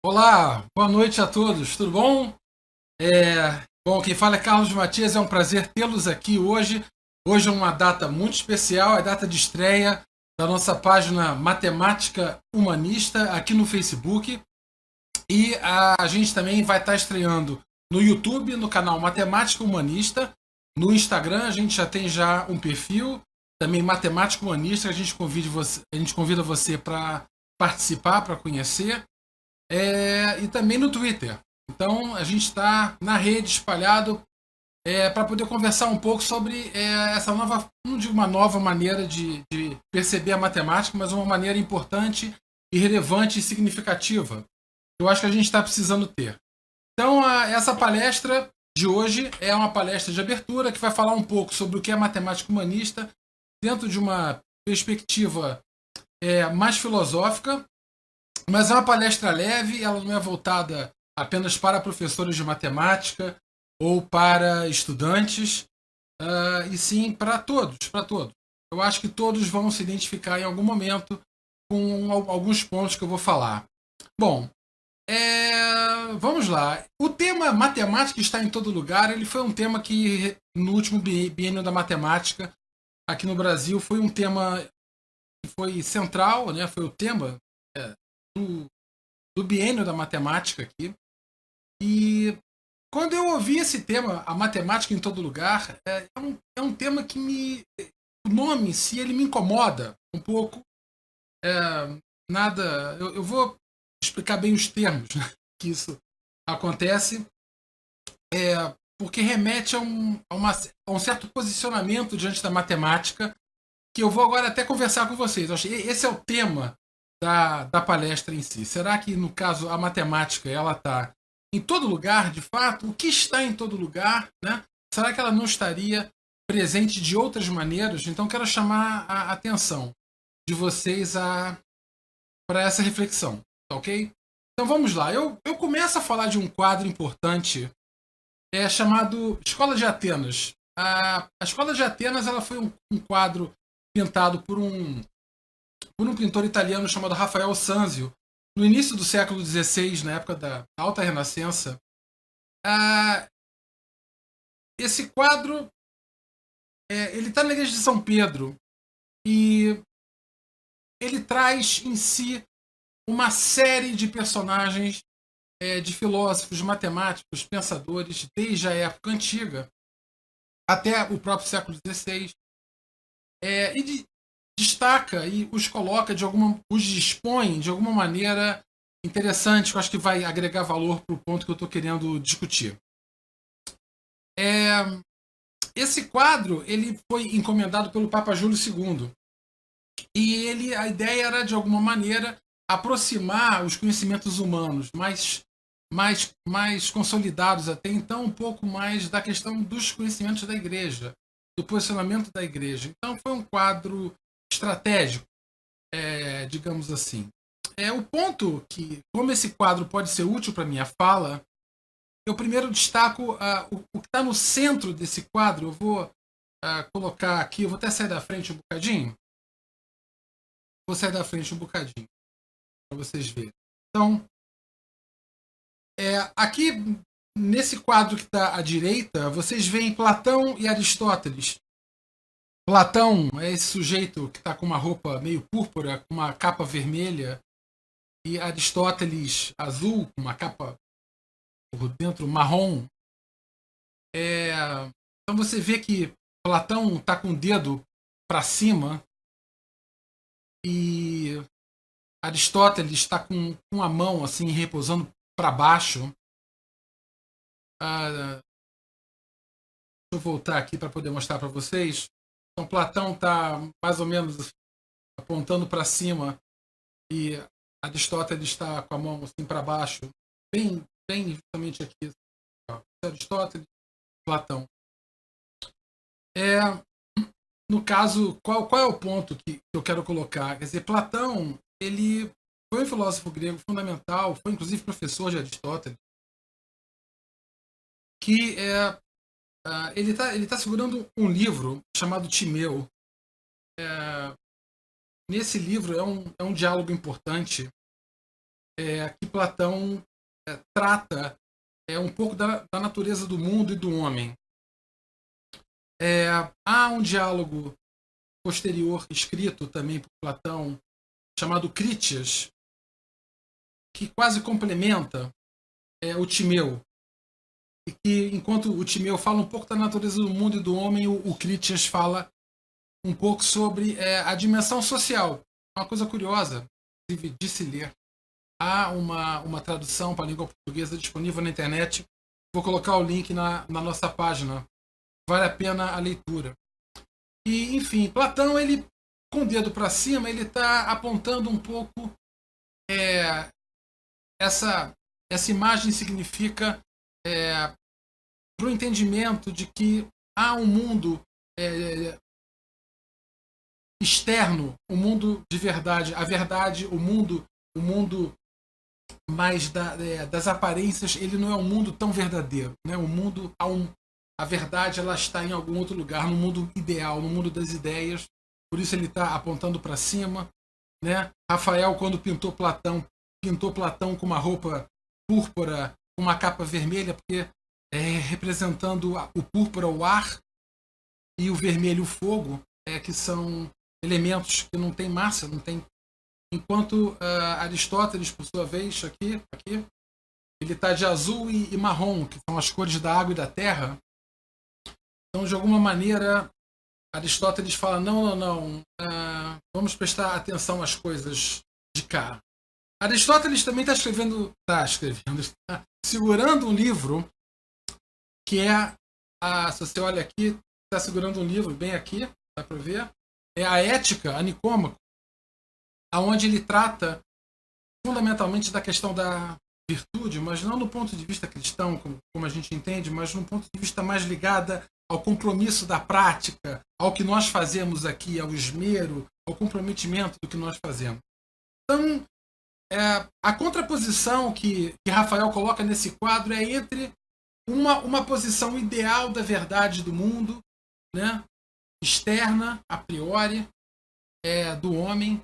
Olá, boa noite a todos, tudo bom? Bom, quem fala é Carlos Matias, é um prazer tê-los aqui hoje. Hoje é uma data muito especial, é a data de estreia da nossa página Matemática Humanista aqui no Facebook. E a gente também vai estar estreando no YouTube, no canal Matemática Humanista. No Instagram a gente já um perfil, também Matemática Humanista, a gente convida você para participar, para conhecer. E também no Twitter. Então a gente está na rede espalhado para poder conversar um pouco sobre essa nova, não digo uma nova maneira de perceber a matemática, mas uma maneira importante e relevante e significativa. Eu acho que a gente está precisando ter. Então essa palestra de hoje é uma palestra de abertura que vai falar um pouco sobre o que é matemática humanista dentro de uma perspectiva mais filosófica, mas é uma palestra leve, ela não é voltada apenas para professores de matemática ou para estudantes, e sim para todos, para todos. Eu acho que todos vão se identificar em algum momento com alguns pontos que eu vou falar. Bom, vamos lá. O tema matemática está em todo lugar. Ele foi um tema que no último biênio da matemática aqui no Brasil foi um tema que foi central, né? Foi o tema do, do biênio da matemática aqui. E quando eu ouvi esse tema, a matemática em todo lugar, é um tema que me. O nome em si, ele me incomoda um pouco. É, nada. Eu vou explicar bem os termos que isso acontece, porque remete a um certo posicionamento diante da matemática, que eu vou agora até conversar com vocês. Esse é o tema da palestra em si. Será que, no caso, a matemática ela está em todo lugar, de fato? O que está em todo lugar? Né? Será que ela não estaria presente de outras maneiras? Então, quero chamar a atenção de vocês para essa reflexão, tá ok? Então, vamos lá. Eu começo a falar de um quadro importante chamado Escola de Atenas. A Escola de Atenas ela foi um quadro pintado por um pintor italiano chamado Rafael Sanzio, no início do século XVI, na época da Alta Renascença. Esse quadro ele está na igreja de São Pedro e ele traz em si uma série de personagens, de filósofos, matemáticos, pensadores, desde a época antiga até o próprio século XVI, destaca e os coloca os dispõe de alguma maneira interessante, que eu acho que vai agregar valor para o ponto que eu estou querendo discutir. Esse quadro ele foi encomendado pelo Papa Júlio II e a ideia era de alguma maneira aproximar os conhecimentos humanos mais consolidados até então, um pouco mais da questão dos conhecimentos da igreja, do posicionamento da igreja. Então foi um quadro estratégico, digamos assim. O ponto que, como esse quadro pode ser útil para minha fala, eu primeiro destaco o que está no centro desse quadro. Eu vou colocar aqui, eu vou até sair da frente um bocadinho. Vou sair da frente um bocadinho, para vocês verem. Então, aqui nesse quadro que está à direita, vocês veem Platão e Aristóteles. Platão é esse sujeito que está com uma roupa meio púrpura, com uma capa vermelha, e Aristóteles azul, com uma capa por dentro marrom. Então você vê que Platão está com o dedo para cima e Aristóteles está com a mão assim repousando para baixo. Deixa eu voltar aqui para poder mostrar para vocês. Então Platão está mais ou menos apontando para cima e Aristóteles está com a mão assim para baixo, bem justamente aqui. Aristóteles, Platão. No caso, qual é o ponto que eu quero colocar? Quer dizer, Platão ele foi um filósofo grego fundamental, foi inclusive professor de Aristóteles, que ele tá segurando um livro chamado Timeu. Nesse livro é um diálogo importante que Platão trata um pouco da natureza do mundo e do homem. Há um diálogo posterior escrito também por Platão, chamado Crítias, que quase complementa o Timeu. E que, enquanto o Timeu fala um pouco da natureza do mundo e do homem, o Crítias fala um pouco sobre a dimensão social. Uma coisa curiosa de se ler. Há uma tradução para a língua portuguesa disponível na internet. Vou colocar o link na nossa página. Vale a pena a leitura. E, enfim, Platão, ele, com o dedo para cima, ele está apontando um pouco essa imagem significa para o entendimento de que há um mundo externo, um mundo de verdade, a verdade, o mundo mais das aparências, ele não é um mundo tão verdadeiro, né? O mundo, a verdade, ela está em algum outro lugar, no mundo ideal, no mundo das ideias. Por isso ele está apontando para cima, né? Rafael, quando pintou Platão com uma roupa púrpura, uma capa vermelha, porque representando o púrpura, o ar, e o vermelho, o fogo, que são elementos que não têm massa, não tem. Enquanto Aristóteles, por sua vez, aqui ele está de azul e marrom, que são as cores da água e da terra. Então, de alguma maneira, Aristóteles fala, não, vamos prestar atenção às coisas de cá. Aristóteles também está segurando um livro que se você olha aqui, está segurando um livro bem aqui, dá para ver, é a Ética, a Nicômaco, aonde ele trata fundamentalmente da questão da virtude, mas não no ponto de vista cristão, como a gente entende, mas no ponto de vista mais ligada ao compromisso da prática, ao que nós fazemos aqui, ao esmero, ao comprometimento do que nós fazemos. Então, a contraposição que Rafael coloca nesse quadro é entre uma posição ideal da verdade do mundo, né, externa, a priori, do homem,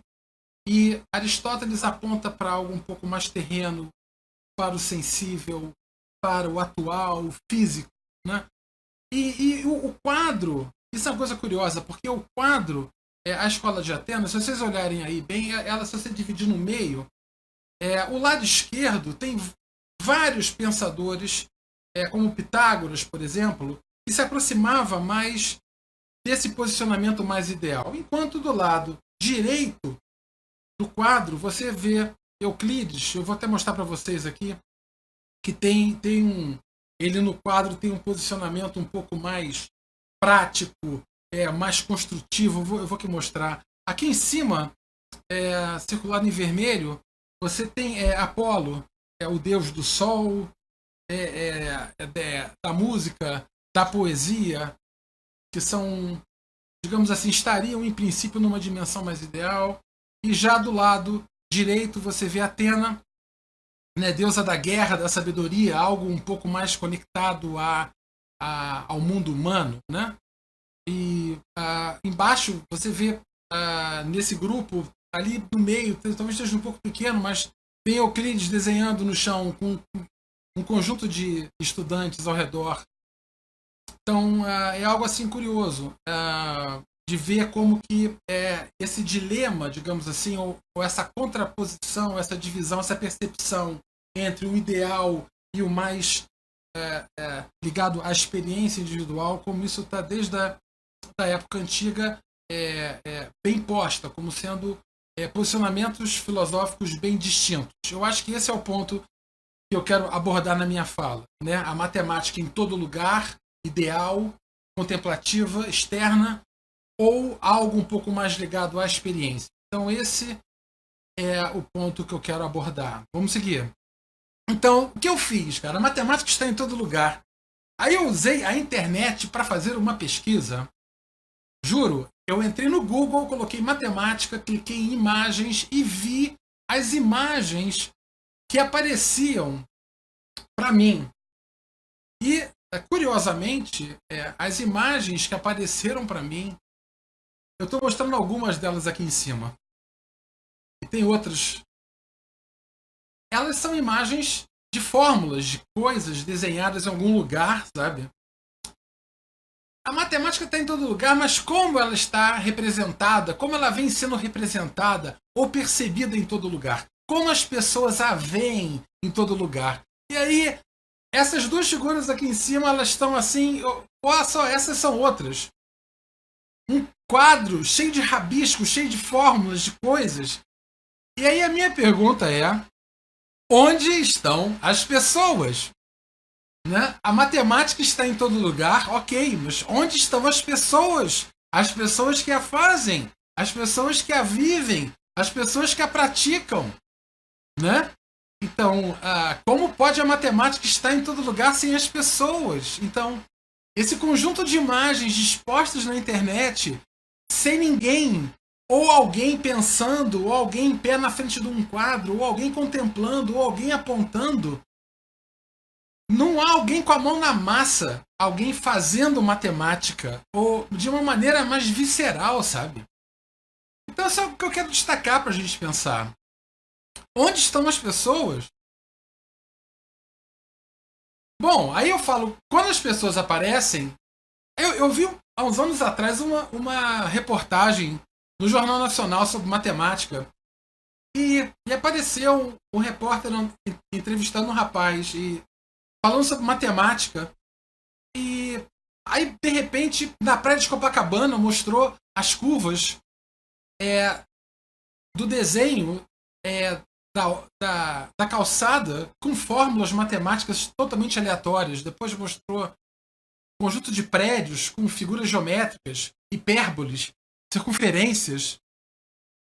e Aristóteles aponta para algo um pouco mais terreno, para o sensível, para o atual, o físico, né? E o quadro, isso é uma coisa curiosa, porque o quadro, a escola de Atenas, se vocês olharem aí bem, se você dividir no meio, o lado esquerdo tem vários pensadores, como Pitágoras, por exemplo, que se aproximava mais desse posicionamento mais ideal. Enquanto do lado direito do quadro, você vê Euclides, eu vou até mostrar para vocês aqui, que ele no quadro tem um posicionamento um pouco mais prático, mais construtivo. Eu vou aqui mostrar. Aqui em cima, circulado em vermelho, você tem Apolo, o deus do sol, da música, da poesia, que são, digamos assim, estariam em princípio numa dimensão mais ideal. E já do lado direito você vê Atena, né, deusa da guerra, da sabedoria, algo um pouco mais conectado ao mundo humano, né? E embaixo você vê nesse grupo, ali no meio, talvez esteja um pouco pequeno, mas tem Euclides desenhando no chão com um conjunto de estudantes ao redor. Então é algo assim curioso de ver como que esse dilema, digamos assim, ou essa contraposição, essa divisão, essa percepção entre o ideal e o mais ligado à experiência individual, como isso está desde a época antiga bem posta, como sendo posicionamentos filosóficos bem distintos. Eu acho que esse é o ponto que eu quero abordar na minha fala, né? A matemática em todo lugar, ideal, contemplativa, externa, ou algo um pouco mais ligado à experiência. Então esse é o ponto que eu quero abordar. Vamos seguir. Então, o que eu fiz, cara? A matemática está em todo lugar. Aí eu usei a internet para fazer uma pesquisa. Juro, eu entrei no Google, coloquei matemática, cliquei em imagens e vi as imagens que apareciam para mim. E, curiosamente, as imagens que apareceram para mim, eu estou mostrando algumas delas aqui em cima. E tem outras elas são imagens de fórmulas, de coisas desenhadas em algum lugar, sabe? A matemática está em todo lugar, mas como ela está representada, como ela vem sendo representada ou percebida em todo lugar, como as pessoas a veem em todo lugar. E aí, essas duas figuras aqui em cima, elas estão assim, olha só, essas são outras. Um quadro cheio de rabiscos, cheio de fórmulas, de coisas. E aí a minha pergunta é, onde estão as pessoas? Né? A matemática está em todo lugar, ok, mas onde estão as pessoas? As pessoas que a fazem, as pessoas que a vivem, as pessoas que a praticam, né? Então, como pode a matemática estar em todo lugar sem as pessoas? Então, esse conjunto de imagens dispostas na internet, sem ninguém, ou alguém pensando, ou alguém em pé na frente de um quadro, ou alguém contemplando, ou alguém apontando, não há alguém com a mão na massa, alguém fazendo matemática, ou de uma maneira mais visceral, sabe? Então, isso é o que eu quero destacar para a gente pensar. Onde estão as pessoas? Bom, aí eu falo, quando as pessoas aparecem, eu vi há uns anos atrás uma reportagem no Jornal Nacional sobre matemática. E apareceu um repórter entrevistando um rapaz e falando sobre matemática. E aí, de repente, na praia de Copacabana, mostrou as curvas do desenho da calçada com fórmulas matemáticas totalmente aleatórias. Depois mostrou um conjunto de prédios com figuras geométricas, hipérboles, circunferências.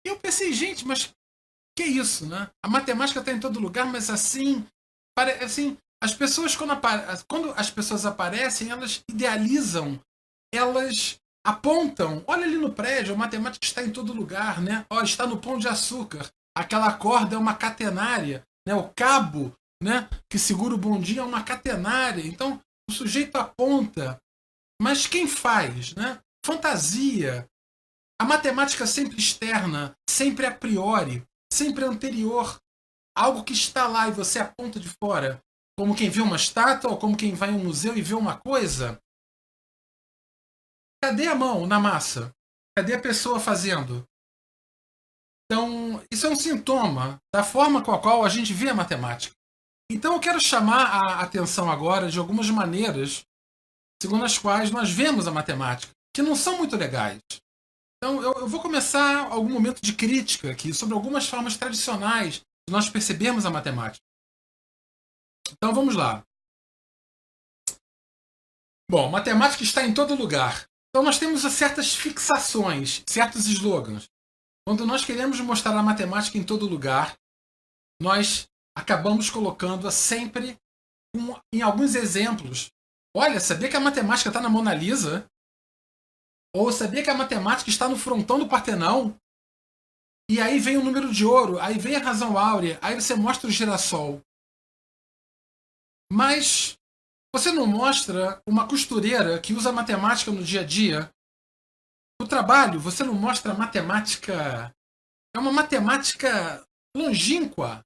E eu pensei, gente, mas que é isso, né? A matemática está em todo lugar, mas assim, as pessoas quando as pessoas aparecem, elas idealizam, elas apontam. Olha ali no prédio, a matemática está em todo lugar, né? Ó, está no Pão de Açúcar. Aquela corda é uma catenária, né? O cabo, né, que segura o bondinho é uma catenária. Então, o sujeito aponta. Mas quem faz, né? Fantasia. A matemática sempre externa, sempre a priori, sempre anterior. Algo que está lá e você aponta de fora. Como quem vê uma estátua ou como quem vai em um museu e vê uma coisa. Cadê a mão na massa? Cadê a pessoa fazendo? Então, isso é um sintoma da forma com a qual a gente vê a matemática. Então, eu quero chamar a atenção agora de algumas maneiras segundo as quais nós vemos a matemática, que não são muito legais. Então, eu vou começar algum momento de crítica aqui sobre algumas formas tradicionais de nós percebermos a matemática. Então, vamos lá. Bom, matemática está em todo lugar. Então, nós temos certas fixações, certos slogans. Quando nós queremos mostrar a matemática em todo lugar, nós acabamos colocando-a sempre em alguns exemplos. Olha, sabia que a matemática está na Mona Lisa? Ou sabia que a matemática está no frontão do Partenão? E aí vem o número de ouro, aí vem a razão áurea, aí você mostra o girassol. Mas você não mostra uma costureira que usa matemática no dia a dia? No trabalho, você não mostra matemática. É uma matemática longínqua,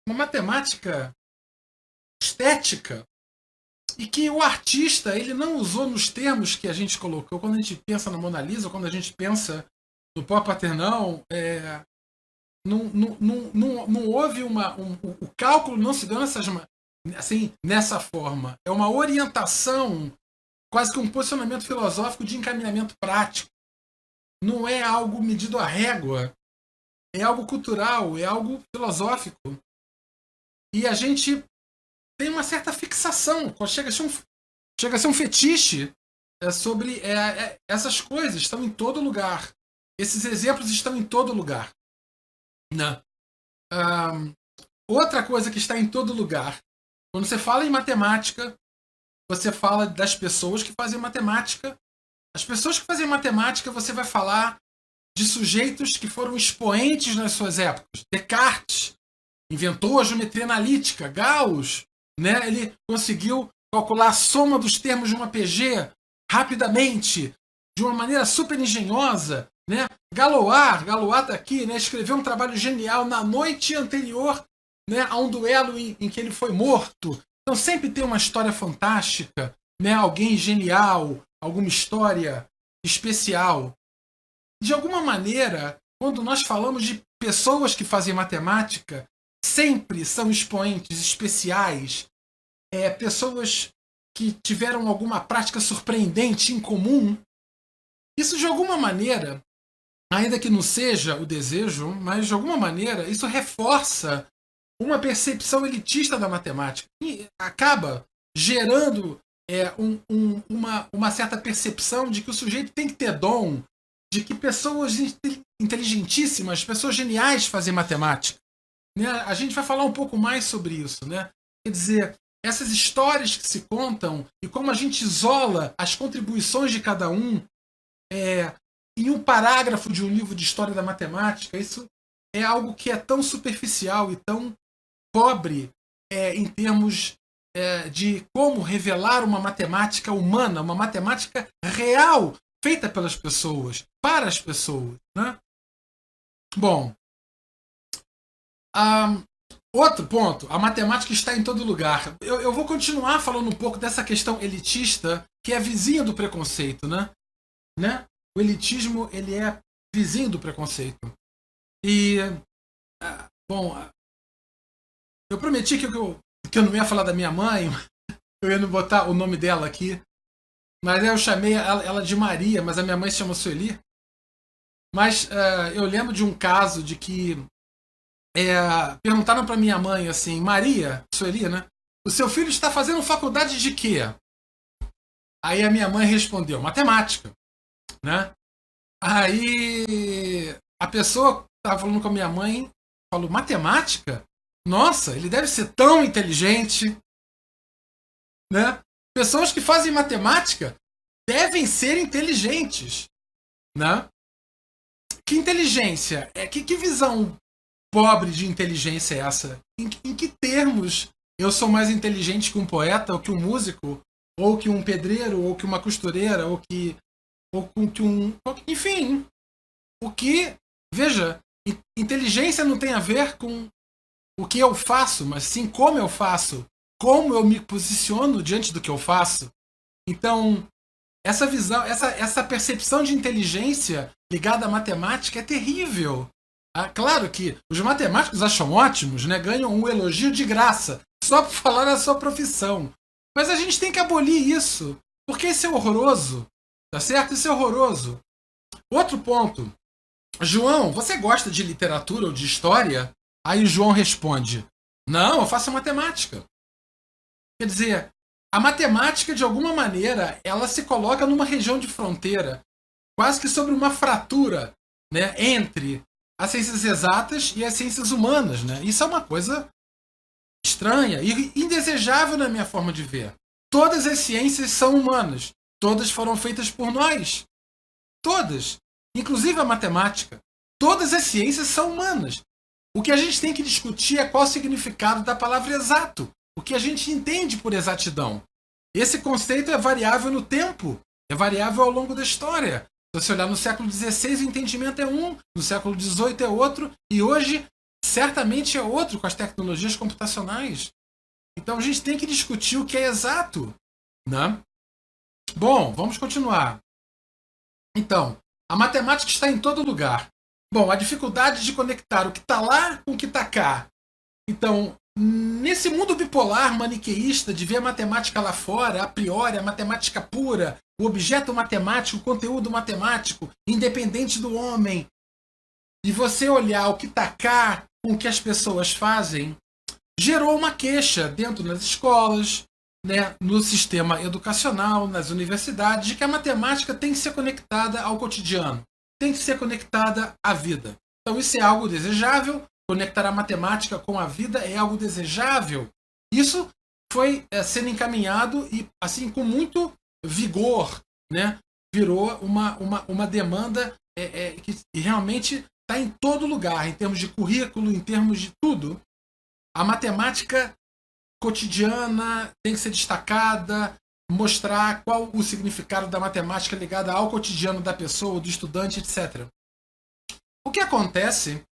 uma matemática estética, e que o artista ele não usou nos termos que a gente colocou. Quando a gente pensa na Mona Lisa, quando a gente pensa no Pó Paternão, não houve o cálculo não se deu nessa forma. É uma orientação, quase que um posicionamento filosófico de encaminhamento prático. Não é algo medido à régua, é algo cultural, é algo filosófico. E a gente tem uma certa fixação, chega a ser um fetiche sobre essas coisas, estão em todo lugar. Esses exemplos estão em todo lugar. Né? Outra coisa que está em todo lugar, quando você fala em matemática, você fala das pessoas que fazem matemática. As pessoas que fazem matemática, você vai falar de sujeitos que foram expoentes nas suas épocas. Descartes inventou a geometria analítica. Gauss, né, ele conseguiu calcular a soma dos termos de uma PG rapidamente, de uma maneira super engenhosa. Né? Galois está aqui, né, escreveu um trabalho genial na noite anterior, né, a um duelo em que ele foi morto. Então sempre tem uma história fantástica, né, alguém genial, alguma história especial. De alguma maneira, quando nós falamos de pessoas que fazem matemática, sempre são expoentes especiais, pessoas que tiveram alguma prática surpreendente em comum. Isso, de alguma maneira, ainda que não seja o desejo, mas de alguma maneira isso reforça uma percepção elitista da matemática e acaba gerando uma certa percepção de que o sujeito tem que ter dom, de que pessoas inteligentíssimas, pessoas geniais fazem matemática. Né? A gente vai falar um pouco mais sobre isso. Né? Quer dizer, essas histórias que se contam e como a gente isola as contribuições de cada um em um parágrafo de um livro de história da matemática, isso é algo que é tão superficial e tão pobre em termos de como revelar uma matemática humana, uma matemática real, feita pelas pessoas, para as pessoas. Né? Bom, outro ponto, a matemática está em todo lugar. Eu vou continuar falando um pouco dessa questão elitista, que é vizinha do preconceito. Né? O elitismo, ele é vizinho do preconceito. E, bom, eu prometi que eu não ia falar da minha mãe, eu ia não botar o nome dela aqui, mas eu chamei ela de Maria, mas a minha mãe se chama Sueli. Mas eu lembro de um caso de que perguntaram para minha mãe assim, Maria, Sueli, né? O seu filho está fazendo faculdade de quê? Aí a minha mãe respondeu, matemática. Né? Aí a pessoa que estava falando com a minha mãe falou, matemática? Nossa, ele deve ser tão inteligente. Né? Pessoas que fazem matemática devem ser inteligentes. Né? Que inteligência? Que visão pobre de inteligência é essa? Em que termos eu sou mais inteligente que um poeta, ou que um músico, ou que um pedreiro, ou que uma costureira, ou que um... Enfim, o que... Veja, inteligência não tem a ver com o que eu faço, mas sim como eu faço, como eu me posiciono diante do que eu faço. Então, essa visão, essa percepção de inteligência ligada à matemática é terrível. Claro que os matemáticos acham ótimos, né? Ganham um elogio de graça, só por falar na sua profissão. Mas a gente tem que abolir isso, porque isso é horroroso. Tá certo? Isso é horroroso. Outro ponto. João, você gosta de literatura ou de história? Aí o João responde, não, eu faço matemática. Quer dizer, a matemática, de alguma maneira, ela se coloca numa região de fronteira, quase que sobre uma fratura, né, entre as ciências exatas e as ciências humanas. Né? Isso é uma coisa estranha e indesejável na minha forma de ver. Todas as ciências são humanas. Todas foram feitas por nós. Todas. Inclusive a matemática. Todas as ciências são humanas. O que a gente tem que discutir é qual o significado da palavra exato. O que a gente entende por exatidão. Esse conceito é variável no tempo. É variável ao longo da história. Se você olhar no século XVI, o entendimento é um. No século XVIII é outro. E hoje, certamente é outro com as tecnologias computacionais. Então a gente tem que discutir o que é exato. Né? Bom, vamos continuar. Então, a matemática está em todo lugar. Bom, a dificuldade de conectar o que está lá com o que está cá. Então, nesse mundo bipolar, maniqueísta, de ver a matemática lá fora, a priori, a matemática pura, o objeto matemático, o conteúdo matemático, independente do homem, e você olhar o que está cá com o que as pessoas fazem, gerou uma queixa dentro das escolas, né, no sistema educacional, nas universidades, de que a matemática tem que ser conectada ao cotidiano, tem que ser conectada à vida. Então isso é algo desejável, conectar a matemática com a vida é algo desejável. Isso foi sendo encaminhado e assim com muito vigor, né, virou uma demanda que realmente está em todo lugar, em termos de currículo, em termos de tudo. A matemática cotidiana tem que ser destacada, mostrar qual o significado da matemática ligada ao cotidiano da pessoa, do estudante, etc. O que acontece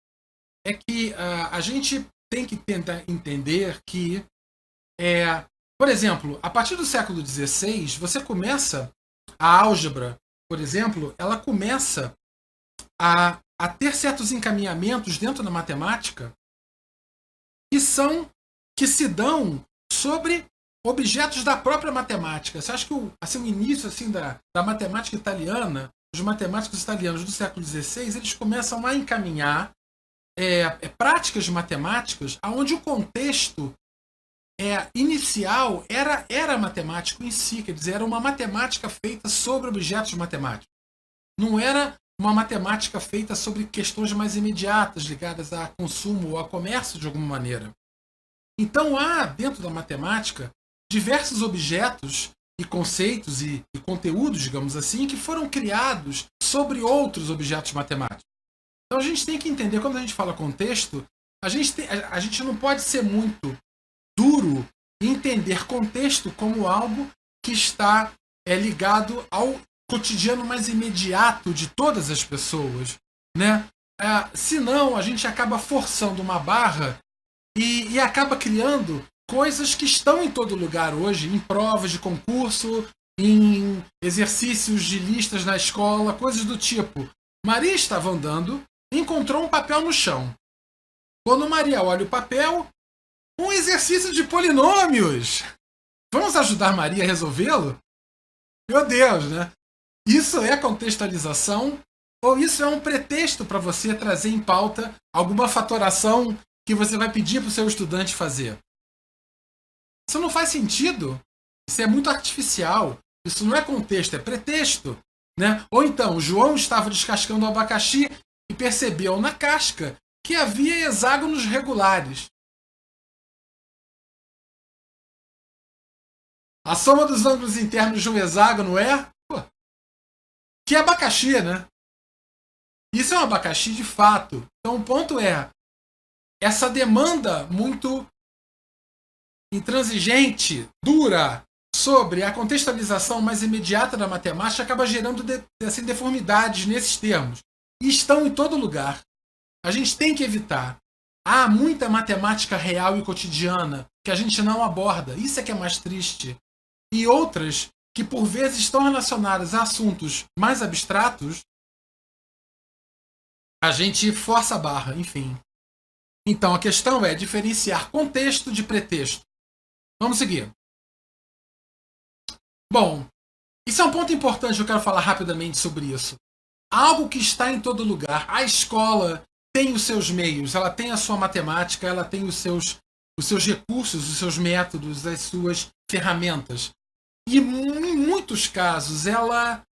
é que a gente tem que tentar entender que, por exemplo, a partir do século XVI, você começa a álgebra, por exemplo, ela começa a ter certos encaminhamentos dentro da matemática que se dão sobre objetos da própria matemática. Você acha que o início assim, da matemática italiana, os matemáticos italianos do século XVI, eles começam a encaminhar práticas de matemáticas onde o contexto inicial era matemático em si, quer dizer, era uma matemática feita sobre objetos matemáticos. Não era uma matemática feita sobre questões mais imediatas, ligadas a consumo ou a comércio de alguma maneira. Então há, dentro da matemática, diversos objetos e conceitos e conteúdos, digamos assim, que foram criados sobre outros objetos matemáticos. Então a gente tem que entender, quando a gente fala contexto, a gente não pode ser muito duro e entender contexto como algo que está ligado ao cotidiano mais imediato de todas as pessoas, né? Senão a gente acaba forçando uma barra e acaba criando coisas que estão em todo lugar hoje, em provas de concurso, em exercícios de listas na escola, coisas do tipo. Maria estava andando e encontrou um papel no chão. Quando Maria olha o papel, um exercício de polinômios. Vamos ajudar Maria a resolvê-lo? Meu Deus, né? Isso é contextualização ou isso é um pretexto para você trazer em pauta alguma fatoração que você vai pedir para o seu estudante fazer? Isso não faz sentido. Isso é muito artificial. Isso não é contexto, é pretexto. Né? Ou então, João estava descascando o abacaxi e percebeu na casca que havia hexágonos regulares. A soma dos ângulos internos de um hexágono é... que é abacaxi, né? Isso é um abacaxi de fato. Então o ponto é, essa demanda muito intransigente, dura, sobre a contextualização mais imediata da matemática acaba gerando deformidades nesses termos. E estão em todo lugar. A gente tem que evitar. Há muita matemática real e cotidiana que a gente não aborda. Isso é que é mais triste. E outras que por vezes estão relacionadas a assuntos mais abstratos, a gente força a barra, enfim. Então a questão é diferenciar contexto de pretexto. Vamos seguir. Bom, isso é um ponto importante, eu quero falar rapidamente sobre isso. Algo que está em todo lugar. A escola tem os seus meios, ela tem a sua matemática, ela tem os seus recursos, os seus métodos, as suas ferramentas. E em muitos casos ela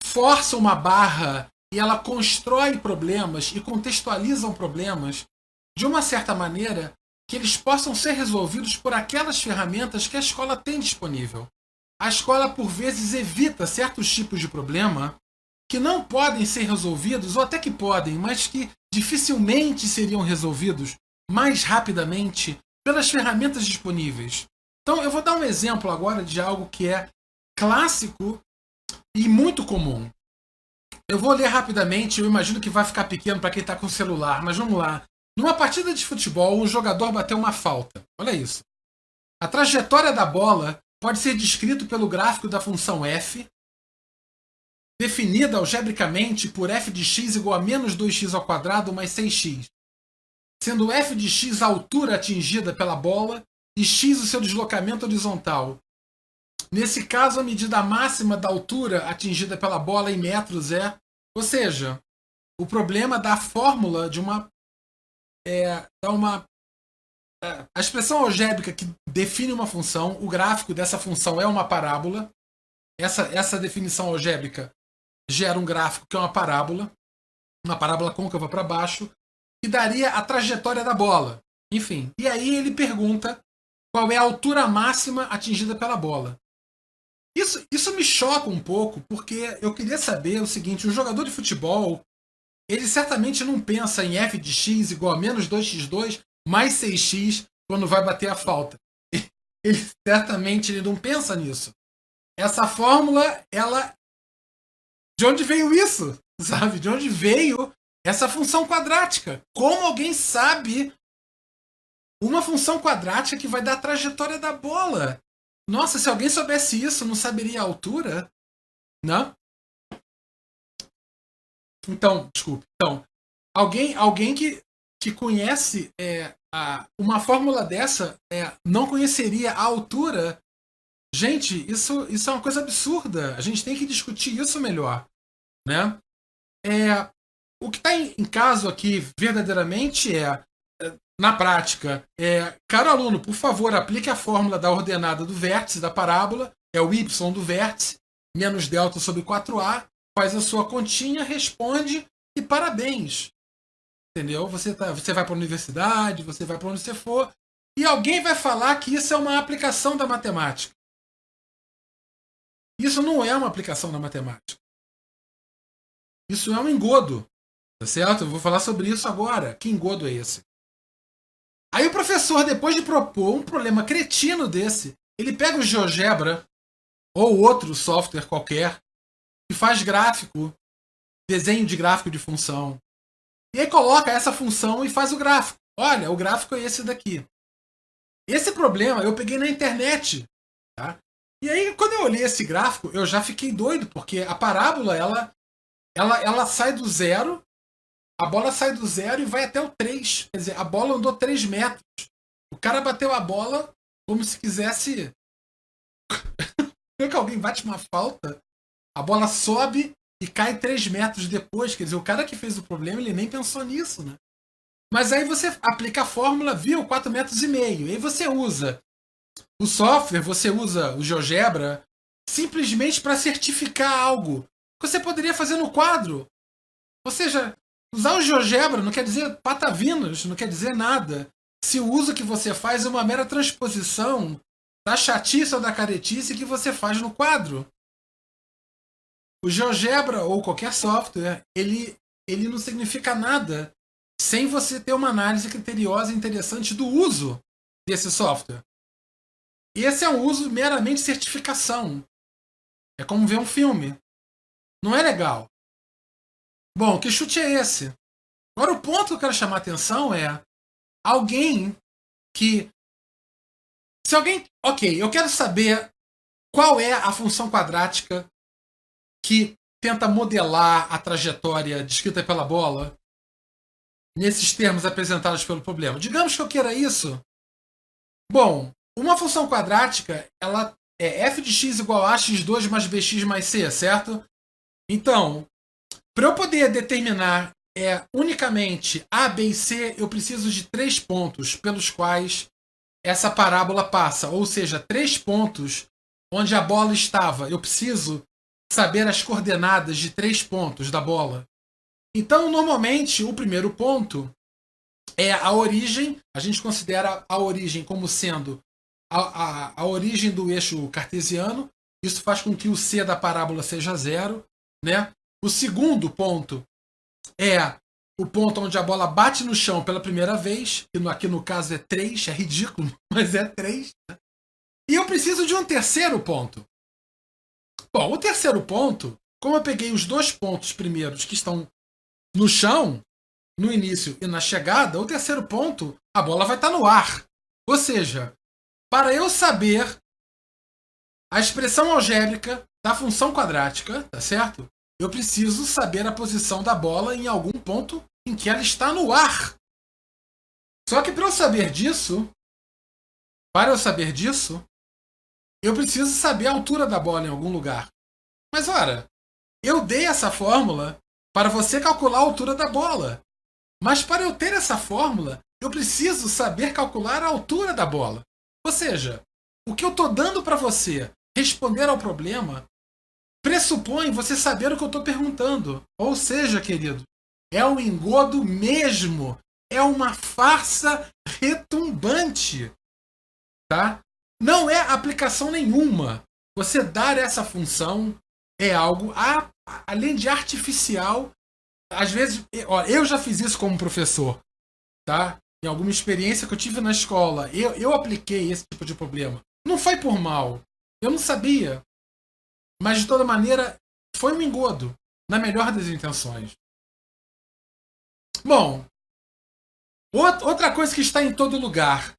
força uma barra e ela constrói problemas e contextualiza problemas de uma certa maneira que eles possam ser resolvidos por aquelas ferramentas que a escola tem disponível. A escola, por vezes, evita certos tipos de problema que não podem ser resolvidos, ou até que podem, mas que dificilmente seriam resolvidos mais rapidamente pelas ferramentas disponíveis. Então, eu vou dar um exemplo agora de algo que é clássico e muito comum. Eu vou ler rapidamente, eu imagino que vai ficar pequeno para quem está com o celular, mas vamos lá. Numa partida de futebol, um jogador bateu uma falta. Olha isso. A trajetória da bola pode ser descrito pelo gráfico da função f, definida algebricamente por f de x igual a menos 2x² mais 6x, sendo f de x a altura atingida pela bola e x o seu deslocamento horizontal. Nesse caso, a medida máxima da altura atingida pela bola em metros é... Ou seja, o problema da fórmula de uma... A expressão algébrica que define uma função, o gráfico dessa função é uma parábola. Essa definição algébrica gera um gráfico que é uma parábola côncava para baixo, que daria a trajetória da bola. Enfim, e aí ele pergunta qual é a altura máxima atingida pela bola. Isso me choca um pouco, porque eu queria saber o seguinte, o jogador de futebol, ele certamente não pensa em f de x igual a menos 2x2 mais 6x quando vai bater a falta. Ele certamente não pensa nisso. Essa fórmula, ela... De onde veio isso? Sabe? De onde veio essa função quadrática? Como alguém sabe Uma função quadrática que vai dar a trajetória da bola. Nossa, se alguém soubesse isso, não saberia a altura? Não? Então, desculpe. Então, alguém que conhece uma fórmula dessa não conheceria a altura. Gente, isso é uma coisa absurda. A gente tem que discutir isso melhor, né? O que está em caso aqui verdadeiramente na prática, caro aluno, por favor, aplique a fórmula da ordenada do vértice da parábola, é o y do vértice, menos delta sobre 4a, faz a sua continha, responde e parabéns. Entendeu? Você vai para a universidade, você vai para onde você for, e alguém vai falar que isso é uma aplicação da matemática. Isso não é uma aplicação da matemática. Isso é um engodo. Tá certo? Eu vou falar sobre isso agora. Que engodo é esse? Aí o professor, depois de propor um problema cretino desse, ele pega o GeoGebra ou outro software qualquer e faz gráfico, desenho de gráfico de função. E aí coloca essa função e faz o gráfico. Olha, o gráfico é esse daqui. Esse problema eu peguei na internet. Tá? E aí, quando eu olhei esse gráfico, eu já fiquei doido, porque a parábola ela sai do zero. A bola sai do zero e vai até o 3. Quer dizer, a bola andou 3 metros. O cara bateu a bola como se quisesse. Quando alguém bate uma falta, a bola sobe e cai 3 metros depois. Quer dizer, o cara que fez o problema, ele nem pensou nisso, né? Mas aí você aplica a fórmula, viu? 4,5 metros. E aí você usa o software, você usa o GeoGebra simplesmente para certificar algo que você poderia fazer no quadro. Ou seja, usar o GeoGebra não quer dizer patavinas, não quer dizer nada. Se o uso que você faz é uma mera transposição da chatice ou da caretice que você faz no quadro. O GeoGebra ou qualquer software, ele não significa nada sem você ter uma análise criteriosa e interessante do uso desse software. Esse é um uso meramente certificação. É como ver um filme. Não é legal. Bom, que chute é esse? Agora, o ponto que eu quero chamar a atenção é alguém que... Se alguém... Ok, eu quero saber qual é a função quadrática que tenta modelar a trajetória descrita pela bola nesses termos apresentados pelo problema. Digamos que eu queira isso. Bom, uma função quadrática, ela é f de x igual a x2 mais bx mais c, certo? Então, para eu poder determinar unicamente A, B e C, eu preciso de 3 pontos pelos quais essa parábola passa. Ou seja, 3 pontos onde a bola estava. Eu preciso saber as coordenadas de 3 pontos da bola. Então, normalmente, o primeiro ponto é a origem. A gente considera a origem como sendo a origem do eixo cartesiano. Isso faz com que o C da parábola seja 0. Né? O segundo ponto é o ponto onde a bola bate no chão pela primeira vez, que aqui no caso é 3, é ridículo, mas é 3. Né? E eu preciso de um terceiro ponto. Bom, o terceiro ponto, como eu peguei os 2 pontos primeiros que estão no chão, no início e na chegada, o terceiro ponto, a bola vai estar no ar. Ou seja, para eu saber a expressão algébrica da função quadrática, tá certo? Eu preciso saber a posição da bola em algum ponto em que ela está no ar. Só que para eu saber disso, eu preciso saber a altura da bola em algum lugar. Mas ora, eu dei essa fórmula para você calcular a altura da bola. Mas para eu ter essa fórmula, eu preciso saber calcular a altura da bola. Ou seja, o que eu estou dando para você responder ao problema pressupõe você saber o que eu estou perguntando. Ou seja, querido, é um engodo mesmo. É uma farsa retumbante. Tá? Não é aplicação nenhuma. Você dar essa função é algo, além de artificial. Às vezes, eu já fiz isso como professor. Tá? Em alguma experiência que eu tive na escola, eu apliquei esse tipo de problema. Não foi por mal. Eu não sabia. Mas, de toda maneira, foi um engodo, na melhor das intenções. Bom, Outra coisa que está em todo lugar.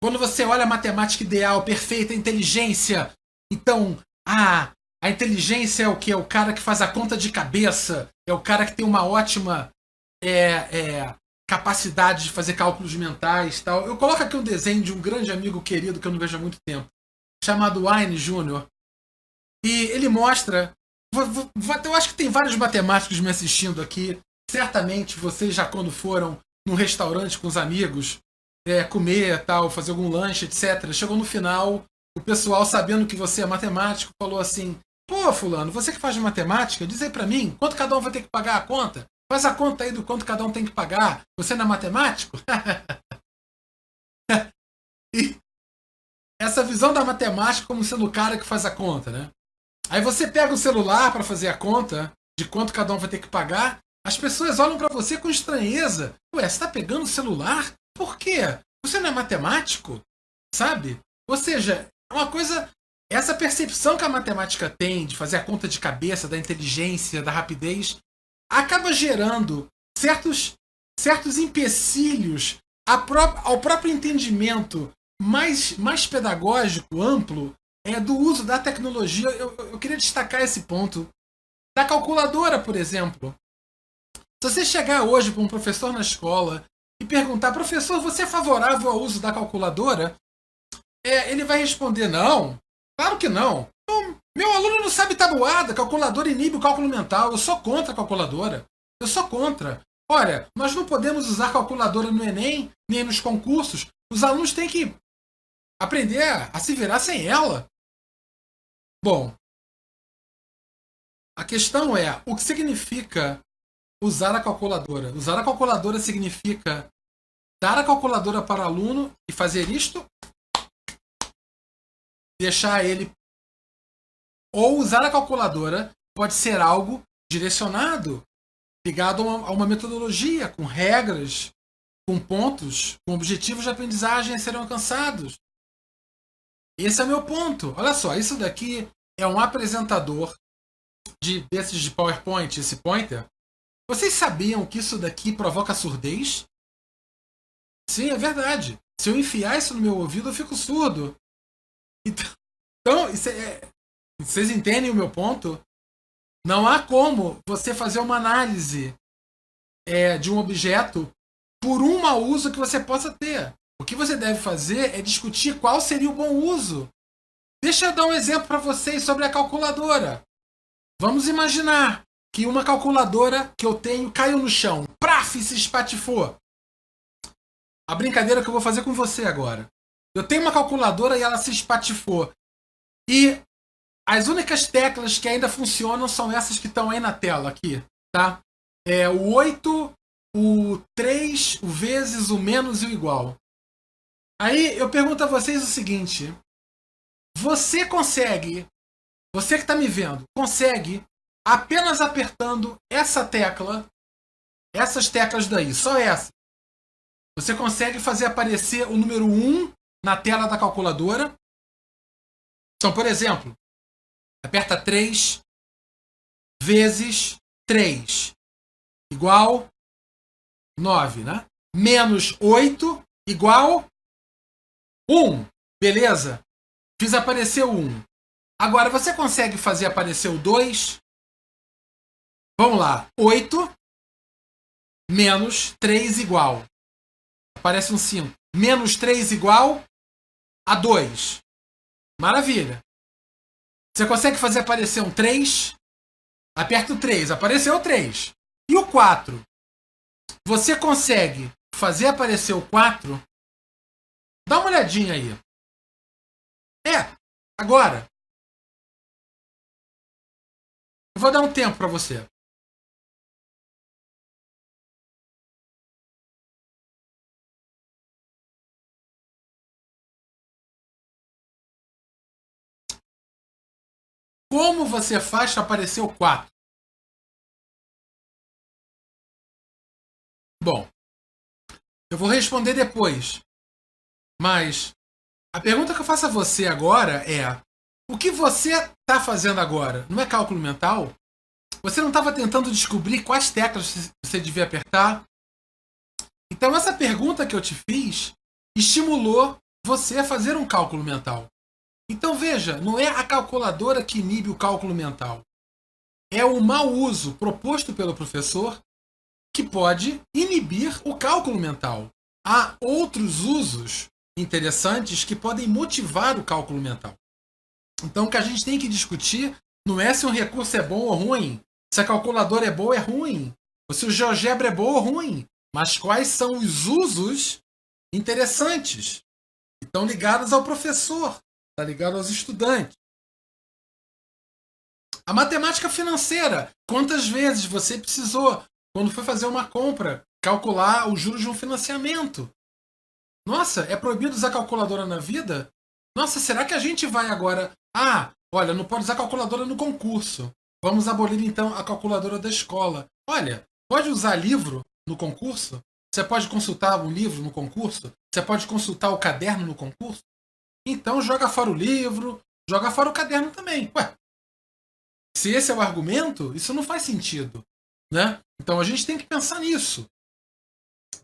Quando você olha a matemática ideal, perfeita, inteligência, então, a inteligência é o que? É o cara que faz a conta de cabeça, é o cara que tem uma ótima capacidade de fazer cálculos mentais, tal. Eu coloco aqui um desenho de um grande amigo querido que eu não vejo há muito tempo, chamado Wayne Jr. E ele mostra. Eu acho que tem vários matemáticos me assistindo aqui. Certamente vocês já quando foram num restaurante com os amigos, comer, tal, fazer algum lanche, etc. Chegou no final, o pessoal, sabendo que você é matemático, falou assim: pô, fulano, você que faz matemática, diz aí pra mim, quanto cada um vai ter que pagar a conta? Faz a conta aí do quanto cada um tem que pagar. Você não é matemático? E essa visão da matemática como sendo o cara que faz a conta, né? Aí você pega o celular para fazer a conta de quanto cada um vai ter que pagar. As pessoas olham para você com estranheza. Ué, você tá pegando o celular? Por quê? Você não é matemático? Sabe? Ou seja, é uma coisa. Essa percepção que a matemática tem de fazer a conta de cabeça, da inteligência, da rapidez, acaba gerando certos empecilhos ao próprio entendimento mais pedagógico, amplo, do uso da tecnologia. Eu queria destacar esse ponto. Da calculadora, por exemplo. Se você chegar hoje para um professor na escola e perguntar: professor, você é favorável ao uso da calculadora? Ele vai responder: não, claro que não. Meu aluno não sabe tabuada, calculadora inibe o cálculo mental, eu sou contra a calculadora. Eu sou contra. Olha, nós não podemos usar calculadora no Enem, nem nos concursos. Os alunos têm que aprender a se virar sem ela. Bom, a questão é, o que significa usar a calculadora? Usar a calculadora significa dar a calculadora para o aluno e fazer isto, deixar ele. Ou usar a calculadora pode ser algo direcionado, ligado a uma metodologia, com regras, com pontos, com objetivos de aprendizagem a serem alcançados. Esse é o meu ponto. Olha só, isso daqui é um apresentador desses de PowerPoint, esse pointer. Vocês sabiam que isso daqui provoca surdez? Sim, é verdade. Se eu enfiar isso no meu ouvido, eu fico surdo. Então vocês entendem o meu ponto? Não há como você fazer uma análise de um objeto por um mau uso que você possa ter. O que você deve fazer é discutir qual seria o bom uso. Deixa eu dar um exemplo para vocês sobre a calculadora. Vamos imaginar que uma calculadora que eu tenho caiu no chão. Praf, se espatifou. A brincadeira que eu vou fazer com você agora. Eu tenho uma calculadora e ela se espatifou. E as únicas teclas que ainda funcionam são essas que estão aí na tela, aqui, tá? O 8, o 3, o vezes, o menos e o igual. Aí eu pergunto a vocês o seguinte: você que está me vendo, consegue, apenas apertando essa tecla, essas teclas daí, só essa, você consegue fazer aparecer o número 1 na tela da calculadora? Então, por exemplo, aperta 3 vezes 3 igual 9, né? Menos 8 igual 1. Beleza? Fiz aparecer o 1. Agora, você consegue fazer aparecer o 2? Vamos lá. 8 menos 3 igual. Aparece um 5. Menos 3 igual a 2. Maravilha. Você consegue fazer aparecer um 3? Aperta o 3. Apareceu o 3. E o 4? Você consegue fazer aparecer o 4? Dá uma olhadinha aí. Agora. Eu vou dar um tempo para você. Como você faz para aparecer o 4? Bom, eu vou responder depois. Mas a pergunta que eu faço a você agora é: o que você está fazendo agora? Não é cálculo mental? Você não estava tentando descobrir quais teclas você devia apertar? Então essa pergunta que eu te fiz estimulou você a fazer um cálculo mental. Então veja, não é a calculadora que inibe o cálculo mental. É o mau uso proposto pelo professor que pode inibir o cálculo mental. Há outros usos interessantes que podem motivar o cálculo mental. Então o que a gente tem que discutir não é se um recurso é bom ou ruim, se a calculadora é boa ou é ruim, ou se o GeoGebra é bom ou ruim, mas quais são os usos interessantes que estão ligados ao professor, está ligado aos estudantes. A matemática financeira, quantas vezes você precisou, quando foi fazer uma compra, calcular os juros de um financiamento? Nossa, é proibido usar calculadora na vida? Nossa, será que a gente vai agora... Ah, olha, não pode usar calculadora no concurso. Vamos abolir então a calculadora da escola. Olha, pode usar livro no concurso? Você pode consultar um livro no concurso? Você pode consultar o caderno no concurso? Então joga fora o livro, joga fora o caderno também. Ué, se esse é o argumento, isso não faz sentido, né? Então a gente tem que pensar nisso,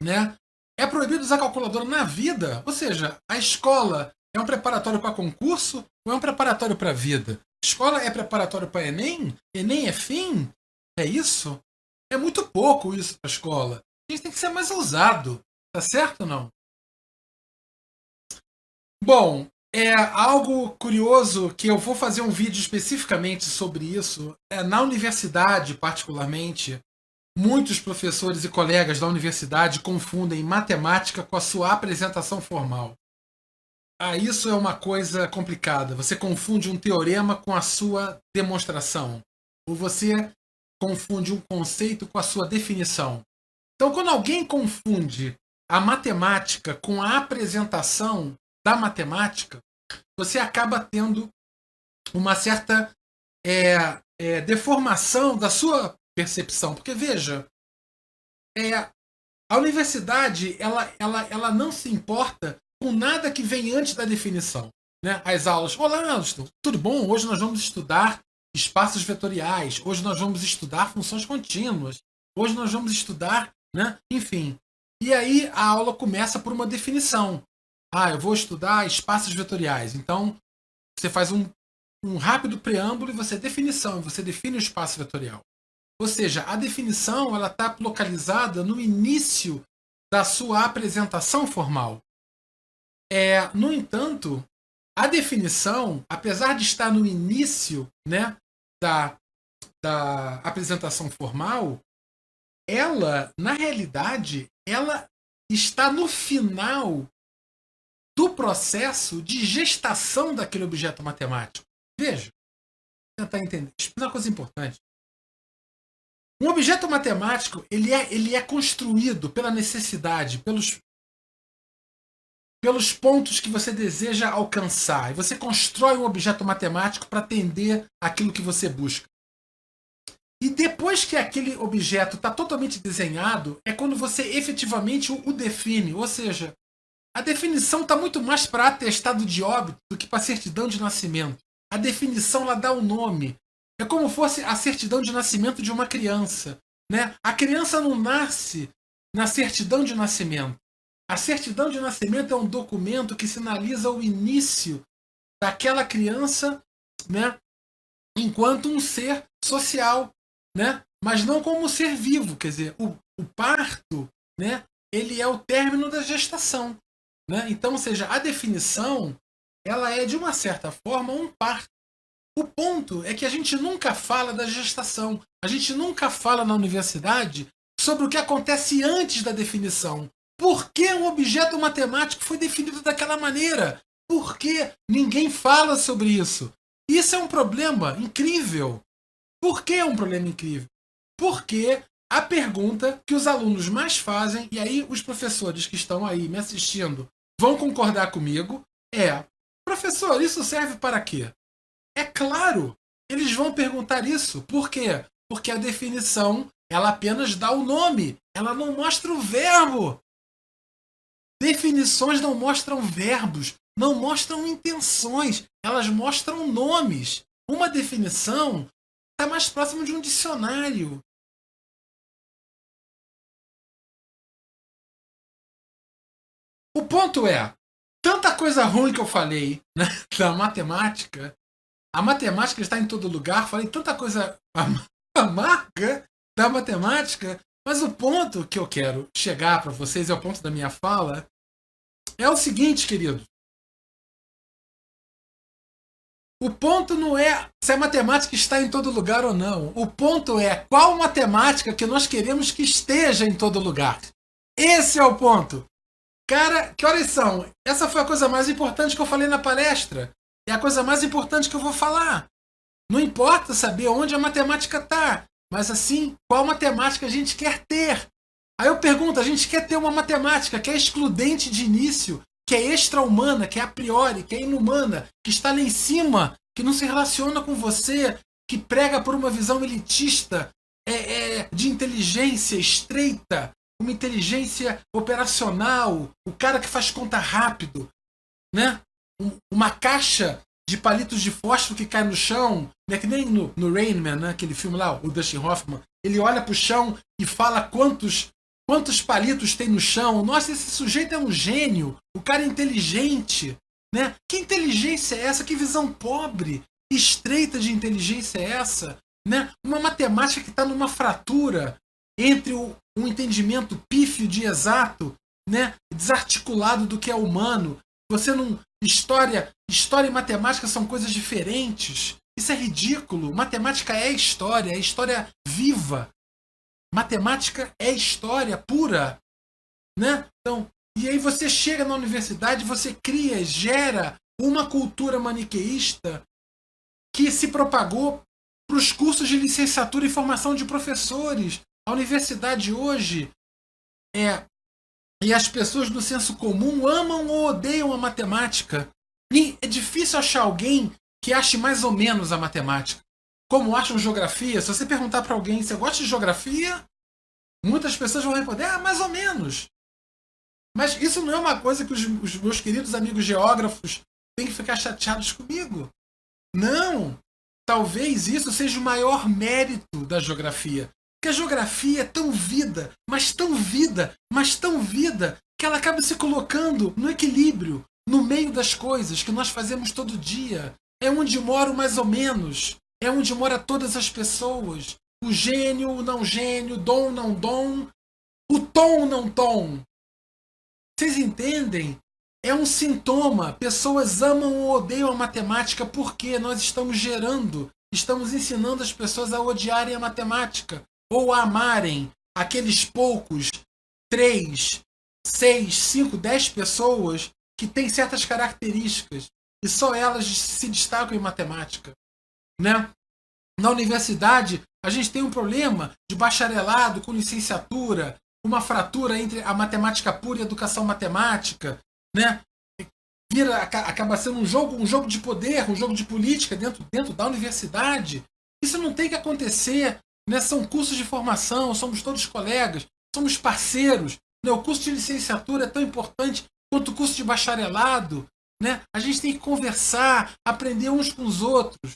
né? É proibido usar calculadora na vida? Ou seja, a escola é um preparatório para concurso ou é um preparatório para a vida? Escola é preparatório para Enem? Enem é fim? É isso? É muito pouco isso para a escola. A gente tem que ser mais ousado. Tá certo ou não? Bom, é algo curioso que eu vou fazer um vídeo especificamente sobre isso. Na universidade, particularmente, muitos professores e colegas da universidade confundem matemática com a sua apresentação formal. Isso é uma coisa complicada. Você confunde um teorema com a sua demonstração. Ou você confunde um conceito com a sua definição. Então, quando alguém confunde a matemática com a apresentação da matemática, você acaba tendo uma certa deformação da sua percepção. Porque, veja, a universidade ela não se importa com nada que vem antes da definição. Né? As aulas, olá, Alston, tudo bom? Hoje nós vamos estudar espaços vetoriais, hoje nós vamos estudar funções contínuas, hoje nós vamos estudar, né? Enfim. E aí a aula começa por uma definição. Eu vou estudar espaços vetoriais. Então, você faz um rápido preâmbulo e você definição, você define o espaço vetorial. Ou seja, a definição ela está localizada no início da sua apresentação formal. No entanto, a definição, apesar de estar no início, né, da apresentação formal, ela, na realidade, ela está no final do processo de gestação daquele objeto matemático. Veja, vou tentar entender. Isso é uma coisa importante. Um objeto matemático ele é construído pela necessidade, pelos pontos que você deseja alcançar. E você constrói um objeto matemático para atender aquilo que você busca. E depois que aquele objeto está totalmente desenhado, é quando você efetivamente o define. Ou seja, a definição está muito mais para atestado de óbito do que para certidão de nascimento. A definição ela dá o nome. É como fosse a certidão de nascimento de uma criança. Né? A criança não nasce na certidão de nascimento. A certidão de nascimento é um documento que sinaliza o início daquela criança, né, enquanto um ser social, né, mas não como um ser vivo. Quer dizer, o parto, né, ele é o término da gestação. Né? Então, ou seja, a definição ela é, de uma certa forma, um parto. O ponto é que a gente nunca fala da gestação. A gente nunca fala na universidade sobre o que acontece antes da definição. Por que um objeto matemático foi definido daquela maneira? Por que ninguém fala sobre isso? Isso é um problema incrível. Por que é um problema incrível? Porque a pergunta que os alunos mais fazem, e aí os professores que estão aí me assistindo vão concordar comigo, professor, isso serve para quê? É claro, eles vão perguntar isso. Por quê? Porque a definição, ela apenas dá o nome, ela não mostra o verbo. Definições não mostram verbos, não mostram intenções, elas mostram nomes. Uma definição está mais próximo de um dicionário. O ponto é, tanta coisa ruim que eu falei, né, da matemática, a matemática está em todo lugar, falei tanta coisa amarga da matemática, mas o ponto que eu quero chegar para vocês, é o ponto da minha fala, é o seguinte, querido. O ponto não é se a matemática está em todo lugar ou não. O ponto é qual matemática que nós queremos que esteja em todo lugar. Esse é o ponto. Cara, que horas são? Essa foi a coisa mais importante que eu falei na palestra. É a coisa mais importante que eu vou falar. Não importa saber onde a matemática está, mas assim, qual matemática a gente quer ter. Aí eu pergunto, a gente quer ter uma matemática que é excludente de início, que é extra-humana, que é a priori, que é inumana, que está lá em cima, que não se relaciona com você, que prega por uma visão elitista, de inteligência estreita, uma inteligência operacional, o cara que faz conta rápido, né? Uma caixa de palitos de fósforo que cai no chão, né? Que nem no Rain Man, né? Aquele filme lá, o Dustin Hoffman, ele olha pro chão e fala quantos palitos tem no chão. Nossa, esse sujeito é um gênio, o cara é inteligente, né? Que inteligência é essa? Que visão pobre, estreita de inteligência é essa? Né? Uma matemática que está numa fratura entre um entendimento pífio de exato, né? Desarticulado do que é humano. Você não... História e matemática são coisas diferentes. Isso é ridículo. Matemática é história viva. Matemática é história pura, né? Então, e aí você chega na universidade, você cria, gera uma cultura maniqueísta que se propagou para os cursos de licenciatura e formação de professores. A universidade hoje e as pessoas do senso comum amam ou odeiam a matemática. E é difícil achar alguém que ache mais ou menos a matemática. Como acham geografia? Se você perguntar para alguém, você gosta de geografia? Muitas pessoas vão responder, mais ou menos. Mas isso não é uma coisa que os meus queridos amigos geógrafos têm que ficar chateados comigo. Não! Talvez isso seja o maior mérito da geografia. Porque a geografia é tão vida, mas tão vida, mas tão vida, que ela acaba se colocando no equilíbrio, no meio das coisas que nós fazemos todo dia. É onde mora o mais ou menos. É onde mora todas as pessoas. O gênio, o não gênio, dom, não dom, o tom, não tom. Vocês entendem? É um sintoma. Pessoas amam ou odeiam a matemática porque nós estamos estamos ensinando as pessoas a odiarem a matemática ou a amarem aqueles poucos 3, 6, 5, 10 pessoas que têm certas características e só elas se destacam em matemática, né? Na universidade, a gente tem um problema de bacharelado com licenciatura, uma fratura entre a matemática pura e a educação matemática, né? Acaba sendo um jogo de poder, um jogo de política dentro da universidade. Isso não tem que acontecer, né? São cursos de formação, somos todos colegas, somos parceiros, né? O curso de licenciatura é tão importante quanto o curso de bacharelado, né? A gente tem que conversar, aprender uns com os outros,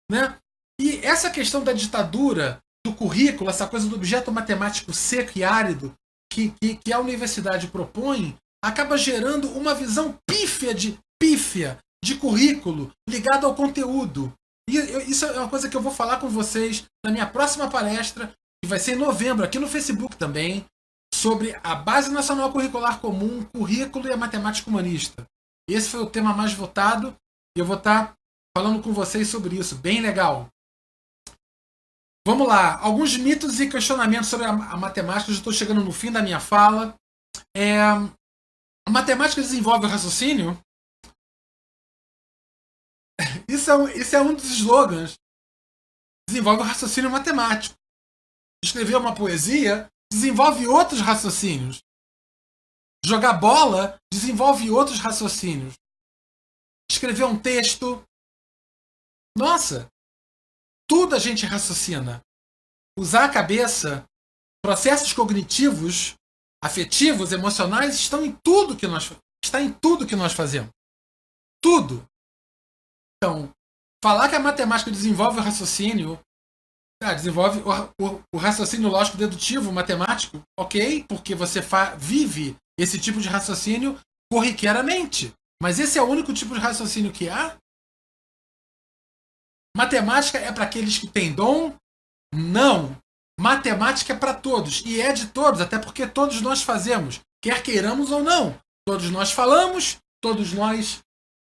né? E essa questão da ditadura do currículo, essa coisa do objeto matemático seco e árido que a universidade propõe, acaba gerando uma visão pífia de currículo ligado ao conteúdo. E isso é uma coisa que eu vou falar com vocês na minha próxima palestra, que vai ser em novembro, aqui no Facebook também, sobre a Base Nacional Curricular Comum, currículo e a matemática humanista. Esse foi o tema mais votado e eu vou estar falando com vocês sobre isso. Bem legal. Vamos lá. Alguns mitos e questionamentos sobre a matemática. Eu já estou chegando no fim da minha fala. A matemática desenvolve o raciocínio? Isso é um dos slogans. Desenvolve o raciocínio matemático. Escrever uma poesia desenvolve outros raciocínios. Jogar bola desenvolve outros raciocínios. Escrever um texto. Nossa! Tudo a gente raciocina. Usar a cabeça, processos cognitivos, afetivos, emocionais, está em tudo que nós fazemos. Tudo. Então, falar que a matemática desenvolve o raciocínio, desenvolve o raciocínio lógico dedutivo, matemático, ok, porque você vive esse tipo de raciocínio corriqueiramente. Mas esse é o único tipo de raciocínio que há? Matemática é para aqueles que têm dom? Não. Matemática é para todos. E é de todos, até porque todos nós fazemos, quer queiramos ou não. Todos nós falamos, todos nós.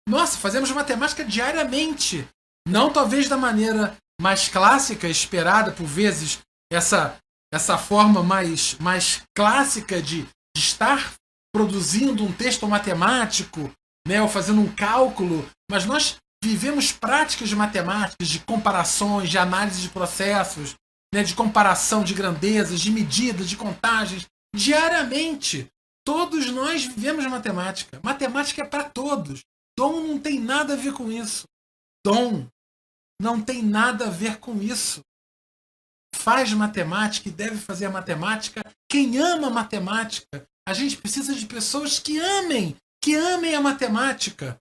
Nossa, fazemos matemática diariamente. Não talvez da maneira mais clássica, esperada por vezes, essa forma mais clássica de estar produzindo um texto matemático, né, ou fazendo um cálculo, mas nós vivemos práticas de matemáticas, de comparações, de análise de processos, né, de comparação de grandezas, de medidas, de contagens, diariamente. Todos nós vivemos matemática. Matemática é para todos. Dom não tem nada a ver com isso. Dom não tem nada a ver com isso. Faz matemática e deve fazer a matemática quem ama matemática. A gente precisa de pessoas que amem a matemática.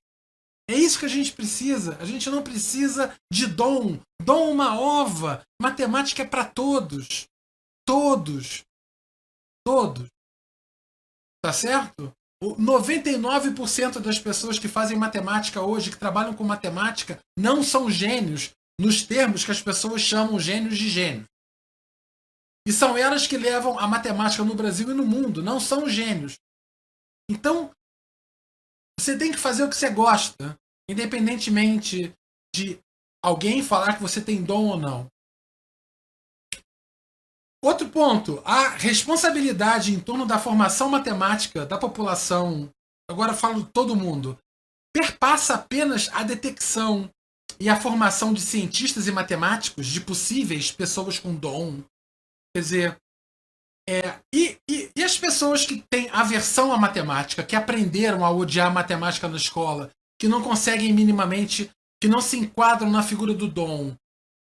É isso que a gente precisa. A gente não precisa de dom. Dom uma ova. Matemática é para todos. Todos. Todos. Tá certo? 99% das pessoas que fazem matemática hoje, que trabalham com matemática, não são gênios nos termos que as pessoas chamam gênios de gênios. E são elas que levam a matemática no Brasil e no mundo. Não são gênios. Então, você tem que fazer o que você gosta, independentemente de alguém falar que você tem dom ou não. Outro ponto, a responsabilidade em torno da formação matemática da população, agora falo de todo mundo, perpassa apenas a detecção e a formação de cientistas e matemáticos, de possíveis pessoas com dom. Quer dizer, e as pessoas que têm aversão à matemática, que aprenderam a odiar matemática na escola, que não conseguem minimamente, que não se enquadram na figura do dom.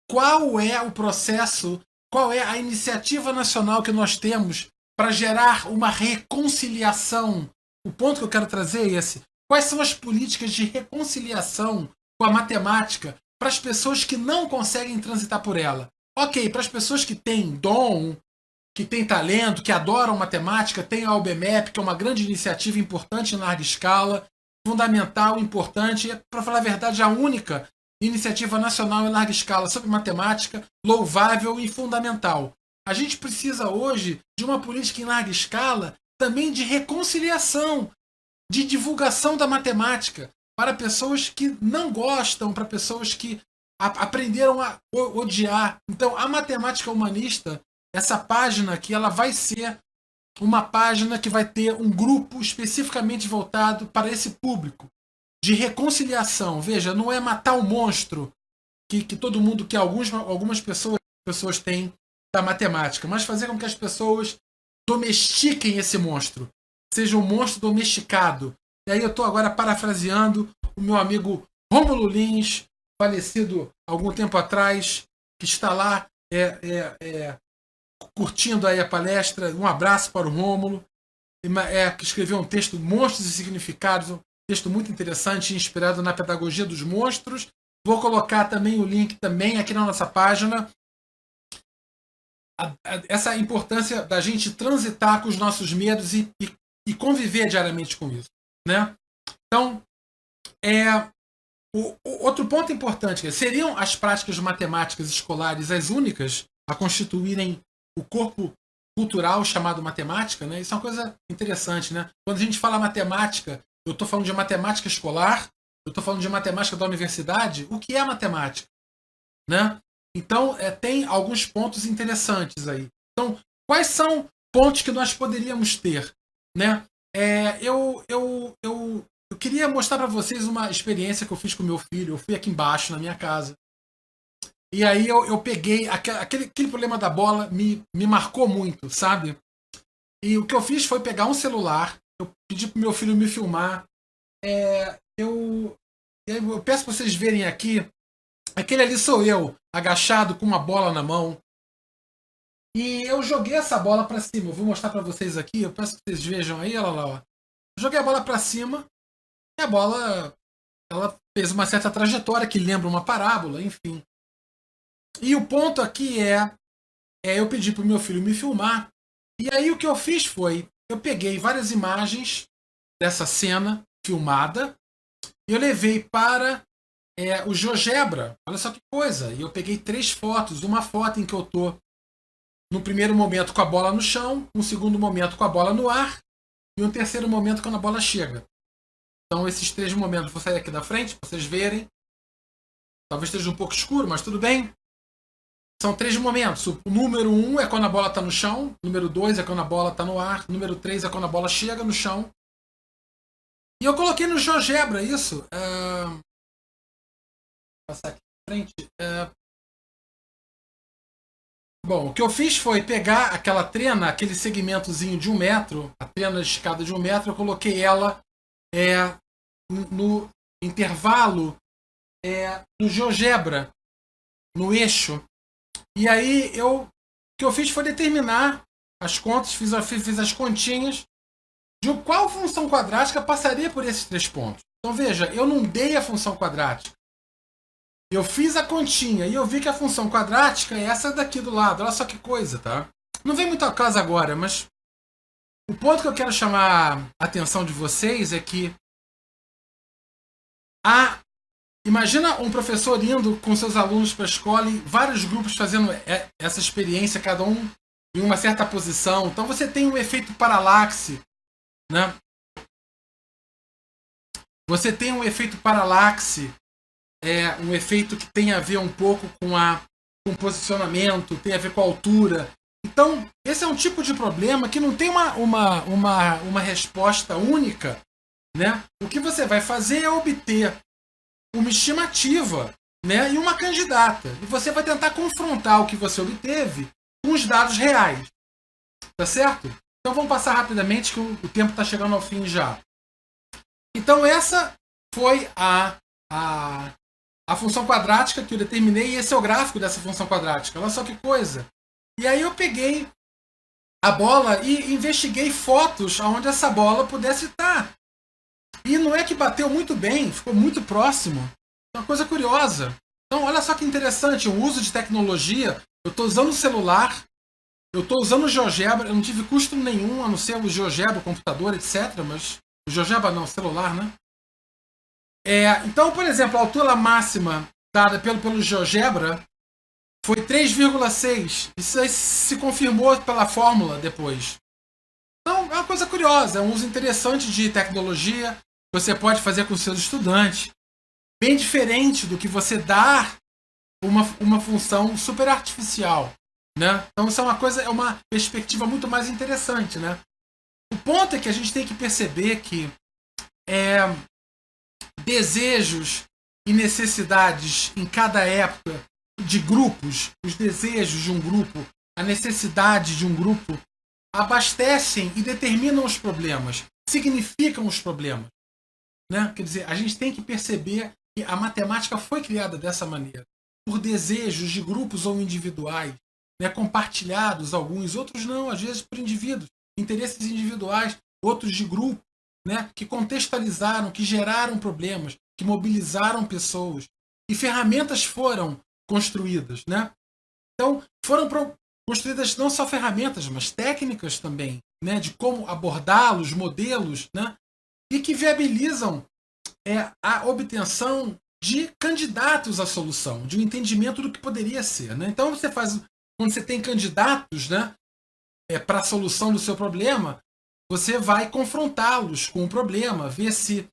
Qual é o processo, qual é a iniciativa nacional que nós temos para gerar uma reconciliação? O ponto que eu quero trazer é esse. Quais são as políticas de reconciliação com a matemática para as pessoas que não conseguem transitar por ela? Ok, para as pessoas que têm dom, que têm talento, que adoram matemática, tem a UBMEP, que é uma grande iniciativa importante em larga escala, fundamental, importante, para falar a verdade, a única iniciativa nacional em larga escala sobre matemática, louvável e fundamental. A gente precisa hoje de uma política em larga escala também de reconciliação, de divulgação da matemática para pessoas que não gostam, para pessoas que aprenderam a odiar. Então, a matemática humanista, essa página aqui, ela vai ser uma página que vai ter um grupo especificamente voltado para esse público, de reconciliação. Veja, não é matar o monstro que todo mundo, que algumas pessoas têm da matemática, mas fazer com que as pessoas domestiquem esse monstro, seja um monstro domesticado. E aí eu estou agora parafraseando o meu amigo Rômulo Lins, falecido algum tempo atrás, que está lá curtindo aí a palestra. Um abraço para o Rômulo, que escreveu um texto, Monstros e Significados, um texto muito interessante, inspirado na pedagogia dos monstros. Vou colocar também o link também aqui na nossa página. Essa importância da gente transitar com os nossos medos e conviver diariamente com isso, né? Então, outro ponto importante, seriam as práticas matemáticas escolares as únicas a constituírem o corpo cultural chamado matemática, né? Isso é uma coisa interessante, né? Quando a gente fala matemática, eu estou falando de matemática escolar, eu estou falando de matemática da universidade. O que é matemática, né? Então, tem alguns pontos interessantes aí. Então, quais são pontos que nós poderíamos ter, né? Eu queria mostrar para vocês uma experiência que eu fiz com meu filho. Eu fui aqui embaixo, na minha casa. E aí eu peguei... Aquele problema da bola me marcou muito, sabe? E o que eu fiz foi pegar um celular. Eu pedi pro meu filho me filmar. Eu peço para vocês verem aqui. Aquele ali sou eu, agachado com uma bola na mão. E eu joguei essa bola para cima. Eu vou mostrar para vocês aqui. Eu peço que vocês vejam aí. Olha lá, ó. Eu joguei a bola para cima. E a bola, ela fez uma certa trajetória que lembra uma parábola, enfim. E o ponto aqui eu pedi pro meu filho me filmar. E aí o que eu fiz foi, eu peguei várias imagens dessa cena filmada e eu levei para o GeoGebra. Olha só que coisa. E eu peguei 3 fotos. Uma foto em que eu tô no primeiro momento com a bola no chão, um segundo momento com a bola no ar e um terceiro momento quando a bola chega. Então esses 3 momentos, vou sair aqui da frente para vocês verem. Talvez esteja um pouco escuro, mas tudo bem. São 3 momentos. O número 1 é quando a bola está no chão. O número 2 é quando a bola está no ar. O número 3 é quando a bola chega no chão. E eu coloquei no GeoGebra isso. Vou passar aqui na frente. Bom, o que eu fiz foi pegar aquela trena, aquele segmentozinho de 1 metro, a trena de escada de 1 metro, eu coloquei ela no intervalo do GeoGebra, no eixo. E aí o que eu fiz foi determinar as contas, fiz as continhas de qual função quadrática passaria por esses 3 pontos. Então veja, eu não dei a função quadrática. Eu fiz a continha e eu vi que a função quadrática é essa daqui do lado. Olha só que coisa, tá? Não vem muito ao caso agora, mas o ponto que eu quero chamar a atenção de vocês é que imagina um professor indo com seus alunos para a escola e vários grupos fazendo essa experiência, cada um em uma certa posição. Então você tem um efeito paralaxe, né? Você tem um efeito paralaxe, um efeito que tem a ver um pouco com o posicionamento, tem a ver com a altura. Então, esse é um tipo de problema que não tem uma resposta única, né? O que você vai fazer é obter uma estimativa, né, e uma candidata. E você vai tentar confrontar o que você obteve com os dados reais. Tá certo? Então vamos passar rapidamente que o tempo está chegando ao fim já. Então essa foi a função quadrática que eu determinei e esse é o gráfico dessa função quadrática. Olha só que coisa. E aí eu peguei a bola e investiguei fotos onde essa bola pudesse estar. E não é que bateu muito bem, ficou muito próximo. É uma coisa curiosa. Então, olha só que interessante, o uso de tecnologia. Eu estou usando o celular, eu estou usando o GeoGebra, eu não tive custo nenhum, a não ser o GeoGebra, o computador, etc. Mas o GeoGebra não, o celular, né? Então, por exemplo, a altura máxima dada pelo GeoGebra foi 3,6. Isso aí se confirmou pela fórmula depois. Então, é uma coisa curiosa, é um uso interessante de tecnologia. Você pode fazer com seus estudantes, bem diferente do que você dar uma função super artificial, né? Então isso é uma perspectiva muito mais interessante, né? O ponto é que a gente tem que perceber que desejos e necessidades em cada época de grupos, os desejos de um grupo, a necessidade de um grupo abastecem e determinam os problemas, significam os problemas. Né? Quer dizer, a gente tem que perceber que a matemática foi criada dessa maneira, por desejos de grupos ou individuais, né? Compartilhados, alguns, outros não, às vezes por indivíduos, interesses individuais, outros de grupo, né? Que contextualizaram, que geraram problemas, que mobilizaram pessoas, e ferramentas foram construídas. Né? Então, foram construídas não só ferramentas, mas técnicas também, né? De como abordá-los, modelos, né? E que viabilizam a obtenção de candidatos à solução, de um entendimento do que poderia ser. Né? Então quando você tem candidatos, né, para a solução do seu problema, você vai confrontá-los com o problema, ver se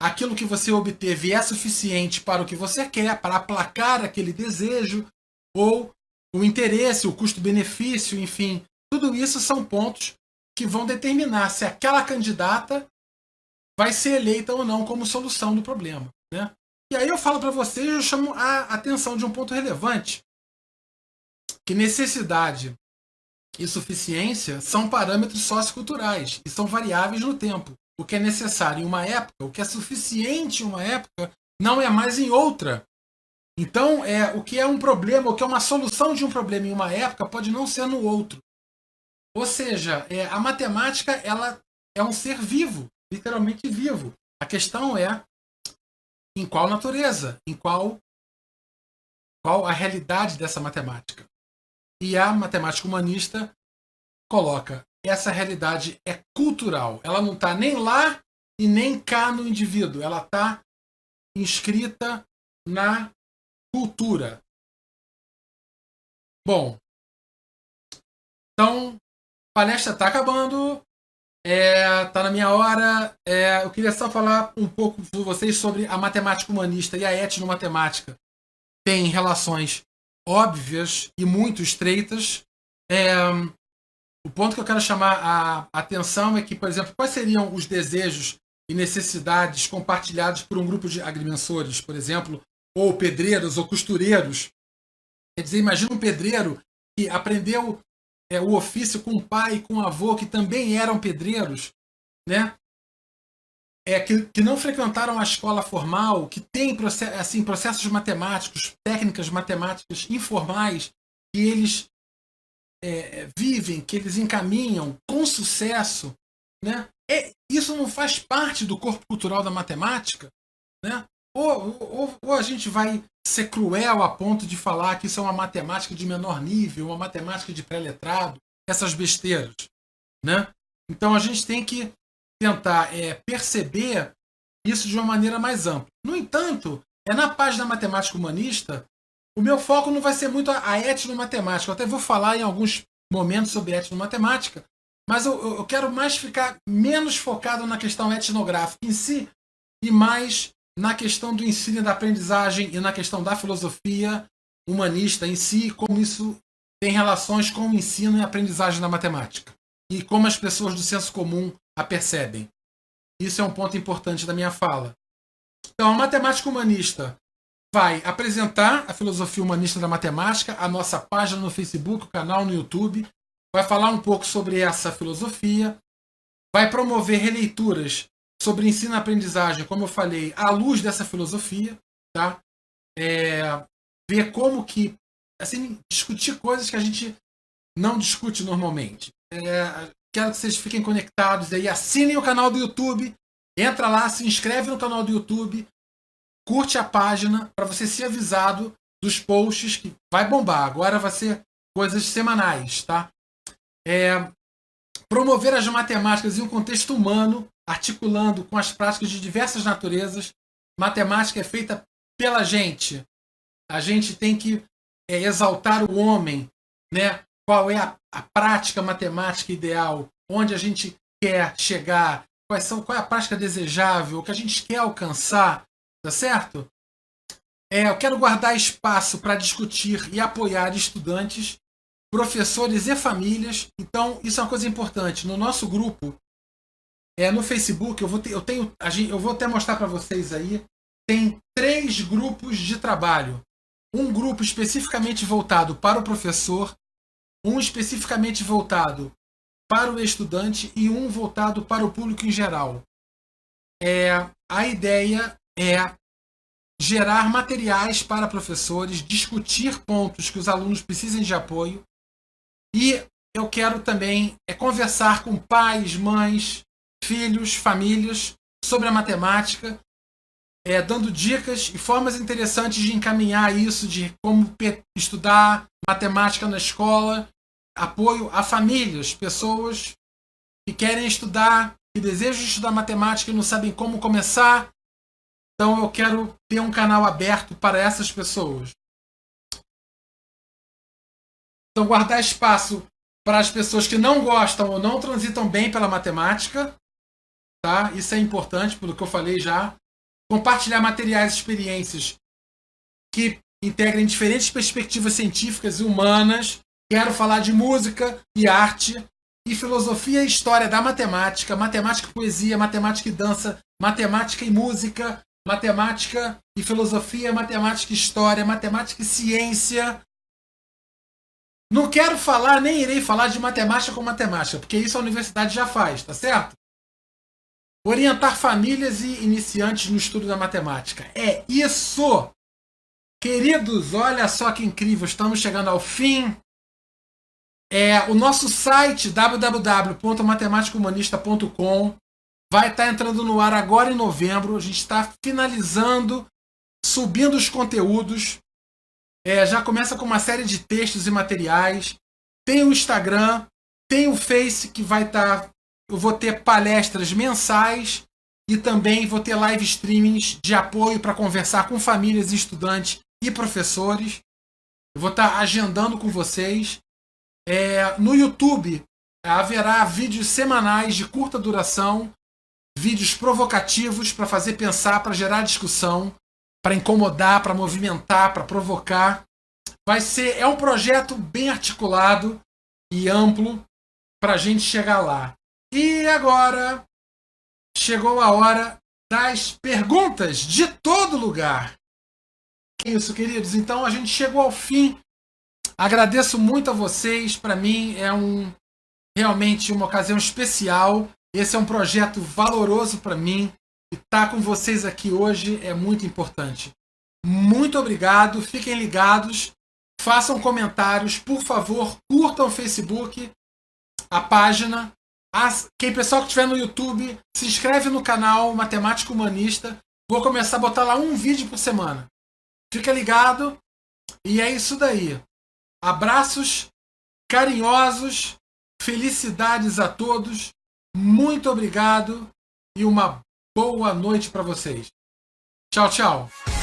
aquilo que você obteve é suficiente para o que você quer, para aplacar aquele desejo, ou o interesse, o custo-benefício, enfim. Tudo isso são pontos que vão determinar se aquela candidata vai ser eleita ou não como solução do problema. Né? E aí eu falo para vocês, eu chamo a atenção de um ponto relevante, que necessidade e suficiência são parâmetros socioculturais e são variáveis no tempo. O que é necessário em uma época, o que é suficiente em uma época, não é mais em outra. Então, o que é um problema, o que é uma solução de um problema em uma época, pode não ser no outro. Ou seja, a matemática ela é um ser vivo, literalmente vivo. A questão é em qual natureza, em qual a realidade dessa matemática. E a matemática humanista coloca essa realidade é cultural. Ela não está nem lá e nem cá no indivíduo. Ela está inscrita na cultura. Bom, então, a palestra está acabando. Tá na minha hora. Eu queria só falar um pouco com vocês sobre a matemática humanista e a etnomatemática. Tem relações óbvias e muito estreitas. O ponto que eu quero chamar a atenção é que, por exemplo, quais seriam os desejos e necessidades compartilhados por um grupo de agrimensores, por exemplo, ou pedreiros ou costureiros. Quer dizer, imagina um pedreiro que aprendeu o ofício com o pai e com o avô, que também eram pedreiros, né? Que não frequentaram a escola formal, que tem assim, processos matemáticos, técnicas matemáticas informais, que eles vivem, que eles encaminham com sucesso, né? Isso não faz parte do corpo cultural da matemática, né? Ou a gente vai ser cruel a ponto de falar que isso é uma matemática de menor nível, uma matemática de pré-letrado, essas besteiras, né? Então a gente tem que tentar perceber isso de uma maneira mais ampla. No entanto, na página Matemática Humanista, o meu foco não vai ser muito a etnomatemática. Eu até vou falar em alguns momentos sobre etnomatemática, mas eu quero mais ficar menos focado na questão etnográfica em si e mais na questão do ensino e da aprendizagem e na questão da filosofia humanista em si, como isso tem relações com o ensino e a aprendizagem da matemática e como as pessoas do senso comum a percebem. Isso é um ponto importante da minha fala. Então, a matemática humanista vai apresentar a filosofia humanista da matemática, a nossa página no Facebook, o canal no YouTube, vai falar um pouco sobre essa filosofia, vai promover releituras sobre ensino e aprendizagem, como eu falei, à luz dessa filosofia, tá? Ver como que, assim, discutir coisas que a gente não discute normalmente. Quero que vocês fiquem conectados aí, assinem o canal do YouTube, entra lá, se inscreve no canal do YouTube, curte a página para você ser avisado dos posts que vai bombar. Agora vai ser coisas semanais, tá? Promover as matemáticas em um contexto humano, articulando com as práticas de diversas naturezas. Matemática é feita pela gente. A gente tem que exaltar o homem, né? Qual é a prática matemática ideal, onde a gente quer chegar, qual é a prática desejável, o que a gente quer alcançar, tá certo? Eu quero guardar espaço para discutir e apoiar estudantes, professores e famílias. Então, isso é uma coisa importante. No nosso grupo, no Facebook, eu vou até mostrar para vocês aí, tem 3 grupos de trabalho. Um grupo especificamente voltado para o professor, um especificamente voltado para o estudante e um voltado para o público em geral. A ideia é gerar materiais para professores, discutir pontos que os alunos precisem de apoio, e eu quero também conversar com pais, mães, filhos, famílias sobre a matemática, dando dicas e formas interessantes de encaminhar isso, de como estudar matemática na escola, apoio a famílias, pessoas que querem estudar, que desejam estudar matemática e não sabem como começar. Então eu quero ter um canal aberto para essas pessoas. Então guardar espaço para as pessoas que não gostam ou não transitam bem pela matemática, tá? Isso é importante, pelo que eu falei já. Compartilhar materiais e experiências que integrem diferentes perspectivas científicas e humanas. Quero falar de música e arte, e filosofia e história da matemática, matemática e poesia, matemática e dança, matemática e música, matemática e filosofia, matemática e história, matemática e ciência. Não quero falar, nem irei falar de matemática com matemática, porque isso a universidade já faz, tá certo? Orientar famílias e iniciantes no estudo da matemática. É isso! Queridos, olha só que incrível, estamos chegando ao fim. O nosso site www.matematicahumanista.com vai estar entrando no ar agora em novembro. A gente está finalizando, subindo os conteúdos. Já começa com uma série de textos e materiais. Tem o Instagram, Tem o Face que vai estar. Eu vou ter palestras mensais e também vou ter live streamings de apoio para conversar com famílias, estudantes e professores. Eu vou estar agendando com vocês. No YouTube haverá vídeos semanais de curta duração, vídeos provocativos para fazer pensar, para gerar discussão, para incomodar, para movimentar, para provocar. É um projeto bem articulado e amplo para a gente chegar lá. E agora chegou a hora das perguntas de todo lugar. É isso, queridos. Então a gente chegou ao fim. Agradeço muito a vocês. Para mim é realmente uma ocasião especial. Esse é um projeto valoroso para mim. E estar com vocês aqui hoje é muito importante. Muito obrigado. Fiquem ligados. Façam comentários. Por favor, curtam o Facebook, a página. Quem pessoal que estiver no YouTube, se inscreve no canal Matemática Humanista. Vou começar a botar lá um vídeo por semana. Fica ligado. E é isso daí. Abraços carinhosos. Felicidades a todos. Muito obrigado. E uma boa noite para vocês. Tchau, tchau.